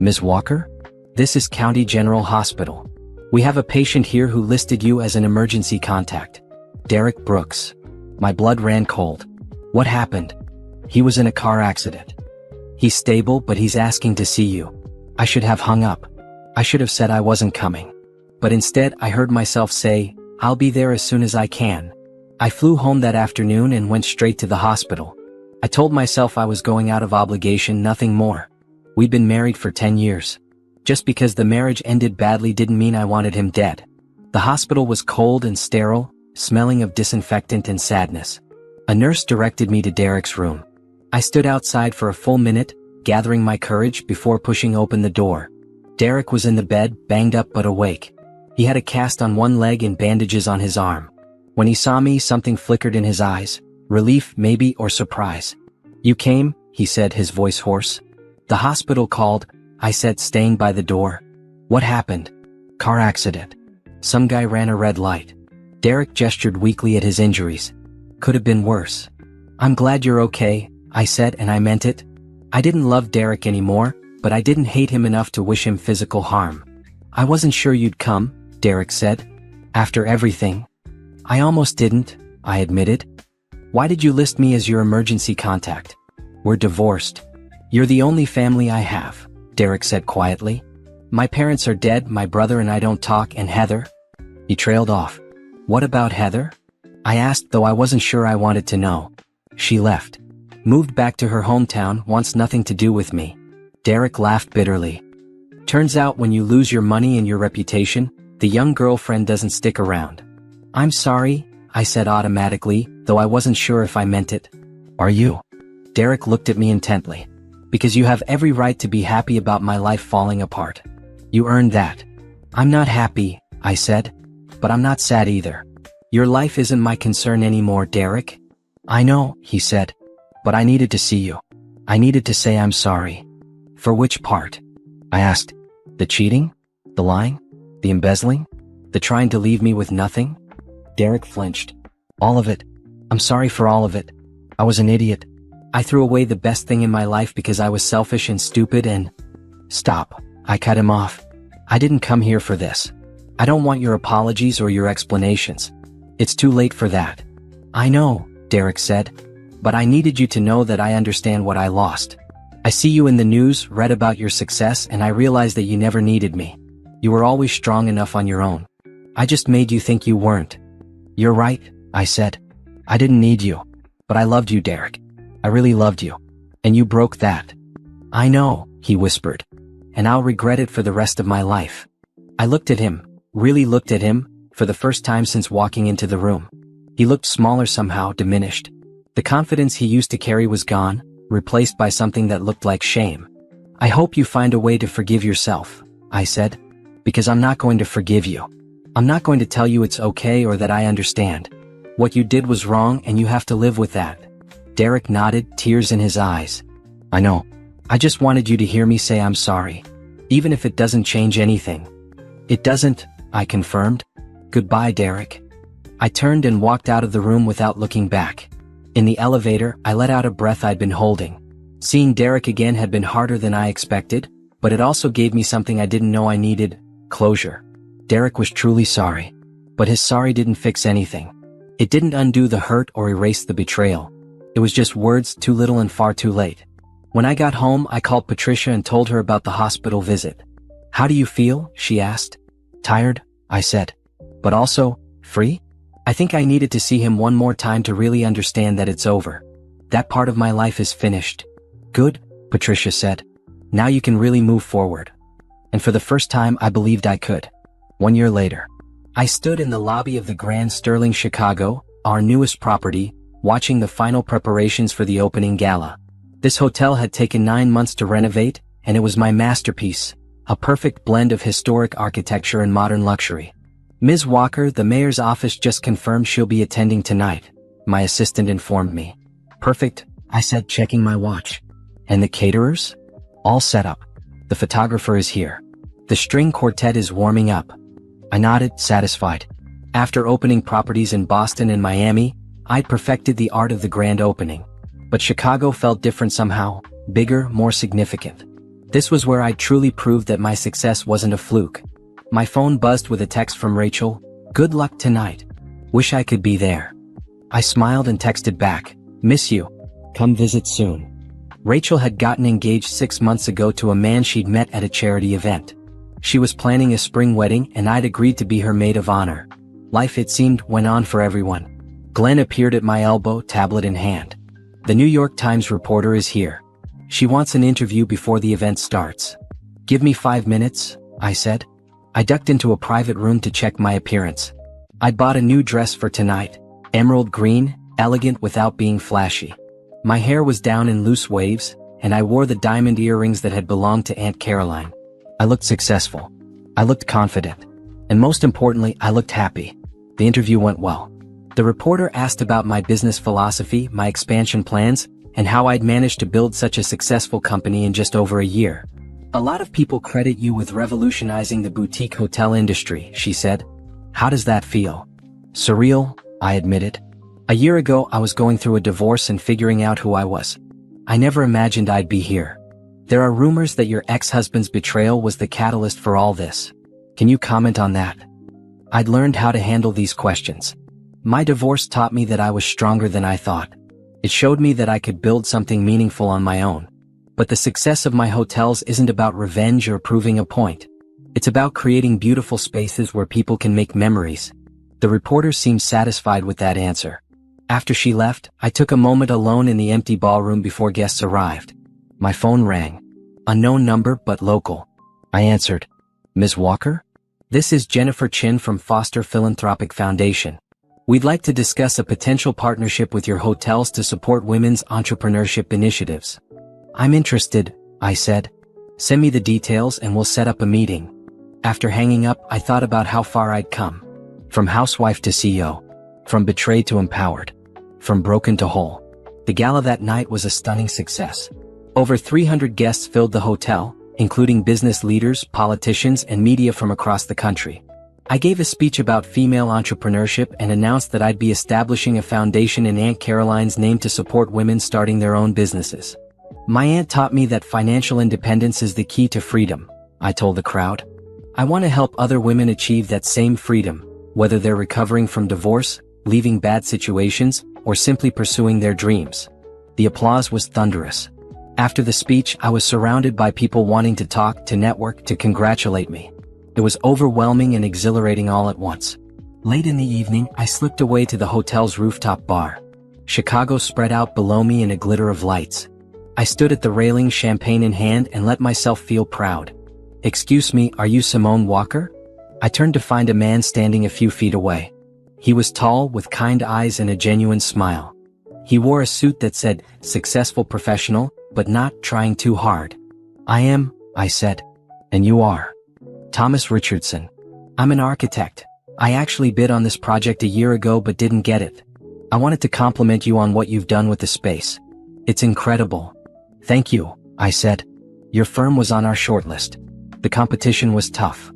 "Ms. Walker? This is County General Hospital. We have a patient here who listed you as an emergency contact. Derek Brooks." My blood ran cold. "What happened?" "He was in a car accident. He's stable, but he's asking to see you." I should have hung up. I should have said I wasn't coming. But instead, I heard myself say, "I'll be there as soon as I can." I flew home that afternoon and went straight to the hospital. I told myself I was going out of obligation, nothing more. We'd been married for 10 years. Just because the marriage ended badly didn't mean I wanted him dead. The hospital was cold and sterile, smelling of disinfectant and sadness. A nurse directed me to Derek's room. I stood outside for a full minute, gathering my courage before pushing open the door. Derek was in the bed, banged up but awake. He had a cast on one leg and bandages on his arm. When he saw me, something flickered in his eyes. Relief, maybe, or surprise. "You came," he said, his voice hoarse. "The hospital called," I said, staying by the door. "What happened?" "Car accident. Some guy ran a red light." Derek gestured weakly at his injuries. "Could have been worse." "I'm glad you're okay," I said, and I meant it. I didn't love Derek anymore, but I didn't hate him enough to wish him physical harm. "I wasn't sure you'd come," Derek said. "After everything." "I almost didn't," I admitted. "Why did you list me as your emergency contact?" "We're divorced." "You're the only family I have," Derek said quietly. "My parents are dead, my brother and I don't talk, and Heather?" He trailed off. "What about Heather?" I asked, though I wasn't sure I wanted to know. "She left. Moved back to her hometown, wants nothing to do with me." Derek laughed bitterly. "Turns out when you lose your money and your reputation, the young girlfriend doesn't stick around." "I'm sorry," I said automatically, though I wasn't sure if I meant it. "Are you?" Derek looked at me intently. "Because you have every right to be happy about my life falling apart. You earned that." "I'm not happy," I said. "But I'm not sad either." "Your life isn't my concern anymore, Derek." "I know," he said. "But I needed to see you. I needed to say I'm sorry." "For which part?" I asked. "The cheating? The lying? The embezzling? The trying to leave me with nothing?" Derek flinched. "All of it. I'm sorry for all of it. I was an idiot. I threw away the best thing in my life because I was selfish and stupid and—" "Stop," I cut him off. "I didn't come here for this. I don't want your apologies or your explanations. It's too late for that." "I know," Derek said. "But I needed you to know that I understand what I lost. I see you in the news, read about your success, and I realize that you never needed me. You were always strong enough on your own. I just made you think you weren't." "You're right," I said. "I didn't need you. But I loved you, Derek. I really loved you. And you broke that." "I know," he whispered. "And I'll regret it for the rest of my life." I looked at him, really looked at him, for the first time since walking into the room. He looked smaller somehow, diminished. The confidence he used to carry was gone, replaced by something that looked like shame. "I hope you find a way to forgive yourself," I said. "Because I'm not going to forgive you. I'm not going to tell you it's okay or that I understand. What you did was wrong and you have to live with that." Derek nodded, tears in his eyes. "I know. I just wanted you to hear me say I'm sorry. Even if it doesn't change anything." "It doesn't," I confirmed. "Goodbye, Derek." I turned and walked out of the room without looking back. In the elevator, I let out a breath I'd been holding. Seeing Derek again had been harder than I expected, but it also gave me something I didn't know I needed: closure. Derek was truly sorry. But his sorry didn't fix anything. It didn't undo the hurt or erase the betrayal. It was just words, too little and far too late. When I got home, I called Patricia and told her about the hospital visit. "How do you feel?" she asked. "Tired," I said. "But also, free?" I think I needed to see him one more time to really understand that it's over. That part of my life is finished. "Good," Patricia said. "Now you can really move forward." And for the first time, I believed I could. 1 year later, I stood in the lobby of the Grand Sterling Chicago, our newest property, watching the final preparations for the opening gala. This hotel had taken 9 months to renovate, and it was my masterpiece, a perfect blend of historic architecture and modern luxury. "Ms. Walker, the mayor's office just confirmed she'll be attending tonight," my assistant informed me. "Perfect," I said, checking my watch. "And the caterers?" "All set up. The photographer is here. The string quartet is warming up." I nodded, satisfied. After opening properties in Boston and Miami, I'd perfected the art of the grand opening. But Chicago felt different somehow, bigger, more significant. This was where I'd truly proved that my success wasn't a fluke. My phone buzzed with a text from Rachel. "Good luck tonight. Wish I could be there." I smiled and texted back, "Miss you. Come visit soon." Rachel had gotten engaged 6 months ago to a man she'd met at a charity event. She was planning a spring wedding and I'd agreed to be her maid of honor. Life, it seemed, went on for everyone. Glenn appeared at my elbow, tablet in hand. "The New York Times reporter is here. She wants an interview before the event starts." "Give me 5 minutes," I said. I ducked into a private room to check my appearance. I'd bought a new dress for tonight, emerald green, elegant without being flashy. My hair was down in loose waves, and I wore the diamond earrings that had belonged to Aunt Caroline. I looked successful. I looked confident. And most importantly, I looked happy. The interview went well. The reporter asked about my business philosophy, my expansion plans, and how I'd managed to build such a successful company in just over a year. "A lot of people credit you with revolutionizing the boutique hotel industry," she said. "How does that feel?" "Surreal," I admitted. "A year ago I was going through a divorce and figuring out who I was. I never imagined I'd be here. There are rumors that your ex-husband's betrayal was the catalyst for all this. Can you comment on that?" I'd learned how to handle these questions. My divorce taught me that I was stronger than I thought. It showed me that I could build something meaningful on my own. But the success of my hotels isn't about revenge or proving a point. It's about creating beautiful spaces where people can make memories. The reporter seemed satisfied with that answer. After she left, I took a moment alone in the empty ballroom before guests arrived. My phone rang. Unknown number but local. I answered. "Ms. Walker? This is Jennifer Chin from Foster Philanthropic Foundation. We'd like to discuss a potential partnership with your hotels to support women's entrepreneurship initiatives." "I'm interested," I said. "Send me the details and we'll set up a meeting." After hanging up, I thought about how far I'd come. From housewife to CEO. From betrayed to empowered. From broken to whole. The gala that night was a stunning success. Over 300 guests filled the hotel, including business leaders, politicians, and media from across the country. I gave a speech about female entrepreneurship and announced that I'd be establishing a foundation in Aunt Caroline's name to support women starting their own businesses. "My aunt taught me that financial independence is the key to freedom," I told the crowd. "I want to help other women achieve that same freedom, whether they're recovering from divorce, leaving bad situations, or simply pursuing their dreams." The applause was thunderous. After the speech, I was surrounded by people wanting to talk, to network, to congratulate me. It was overwhelming and exhilarating all at once. Late in the evening, I slipped away to the hotel's rooftop bar. Chicago spread out below me in a glitter of lights. I stood at the railing, champagne in hand, and let myself feel proud. "Excuse me, are you Simone Walker?" I turned to find a man standing a few feet away. He was tall, with kind eyes and a genuine smile. He wore a suit that said, "Successful professional, but not trying too hard." "I am," I said. "And you are?" "Thomas Richardson. I'm an architect. I actually bid on this project a year ago but didn't get it. I wanted to compliment you on what you've done with the space. It's incredible." "Thank you," I said. "Your firm was on our shortlist. The competition was tough."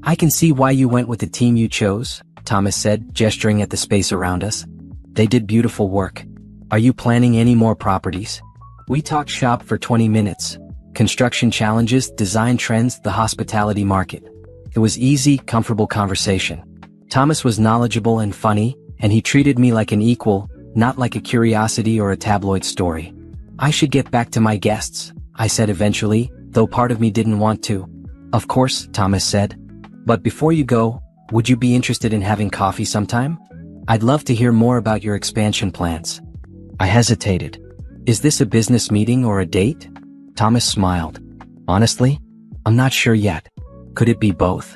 "I can see why you went with the team you chose," Thomas said, gesturing at the space around us. "They did beautiful work. Are you planning any more properties?" We talked shop for 20 minutes. Construction challenges, design trends, the hospitality market. It was easy, comfortable conversation. Thomas was knowledgeable and funny, and he treated me like an equal, not like a curiosity or a tabloid story. "I should get back to my guests," I said eventually, though part of me didn't want to. "Of course," Thomas said. "But before you go, would you be interested in having coffee sometime? I'd love to hear more about your expansion plans." I hesitated. "Is this a business meeting or a date?" Thomas smiled. "Honestly, I'm not sure yet. Could it be both?"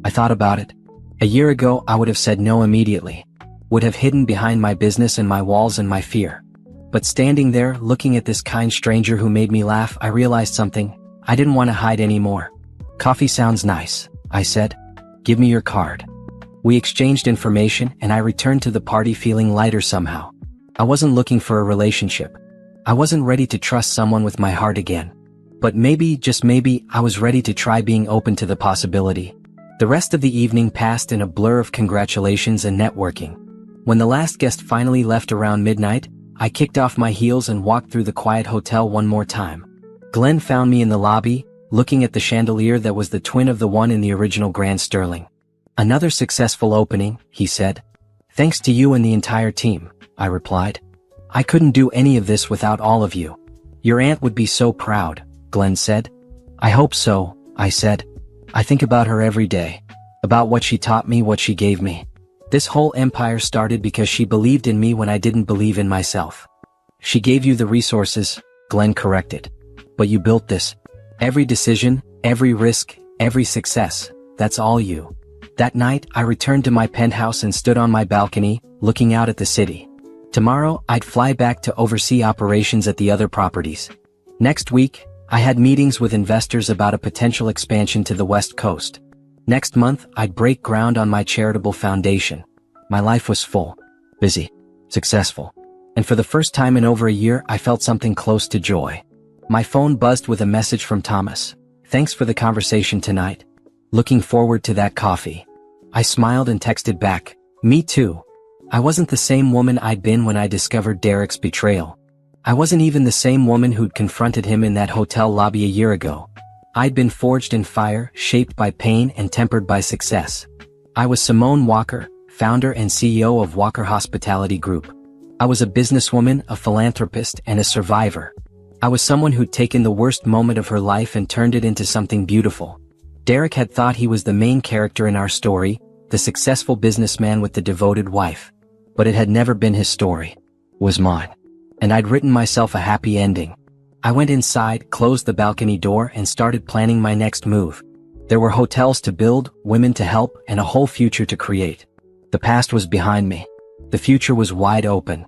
I thought about it. A year ago, I would have said no immediately. Would have hidden behind my business and my walls and my fear. But standing there, looking at this kind stranger who made me laugh, I realized something. I didn't want to hide anymore. "Coffee sounds nice," I said. "Give me your card." We exchanged information, and I returned to the party feeling lighter somehow. I wasn't looking for a relationship. I wasn't ready to trust someone with my heart again. But maybe, just maybe, I was ready to try being open to the possibility. The rest of the evening passed in a blur of congratulations and networking. When the last guest finally left around midnight, I kicked off my heels and walked through the quiet hotel one more time. Glenn found me in the lobby, looking at the chandelier that was the twin of the one in the original Grand Sterling. "Another successful opening," he said. "Thanks to you and the entire team," I replied. "I couldn't do any of this without all of you." "Your aunt would be so proud," Glenn said. "I hope so," I said. "I think about her every day. About what she taught me, what she gave me. This whole empire started because she believed in me when I didn't believe in myself." "She gave you the resources," Glenn corrected. "But you built this. Every decision, every risk, every success, that's all you. That night, I returned to my penthouse and stood on my balcony, looking out at the city. Tomorrow, I'd fly back to oversee operations at the other properties. Next week, I had meetings with investors about a potential expansion to the West Coast. Next month, I'd break ground on my charitable foundation. My life was full, busy, successful. And for the first time in over a year, I felt something close to joy. My phone buzzed with a message from Thomas. "Thanks for the conversation tonight. Looking forward to that coffee." I smiled and texted back, "Me too." I wasn't the same woman I'd been when I discovered Derek's betrayal. I wasn't even the same woman who'd confronted him in that hotel lobby a year ago. I'd been forged in fire, shaped by pain and tempered by success. I was Simone Walker, founder and CEO of Walker Hospitality Group. I was a businesswoman, a philanthropist, and a survivor. I was someone who'd taken the worst moment of her life and turned it into something beautiful. Derek had thought he was the main character in our story, the successful businessman with the devoted wife. But it had never been his story. It was mine. And I'd written myself a happy ending. I went inside, closed the balcony door, and started planning my next move. There were hotels to build, women to help, and a whole future to create. The past was behind me. The future was wide open.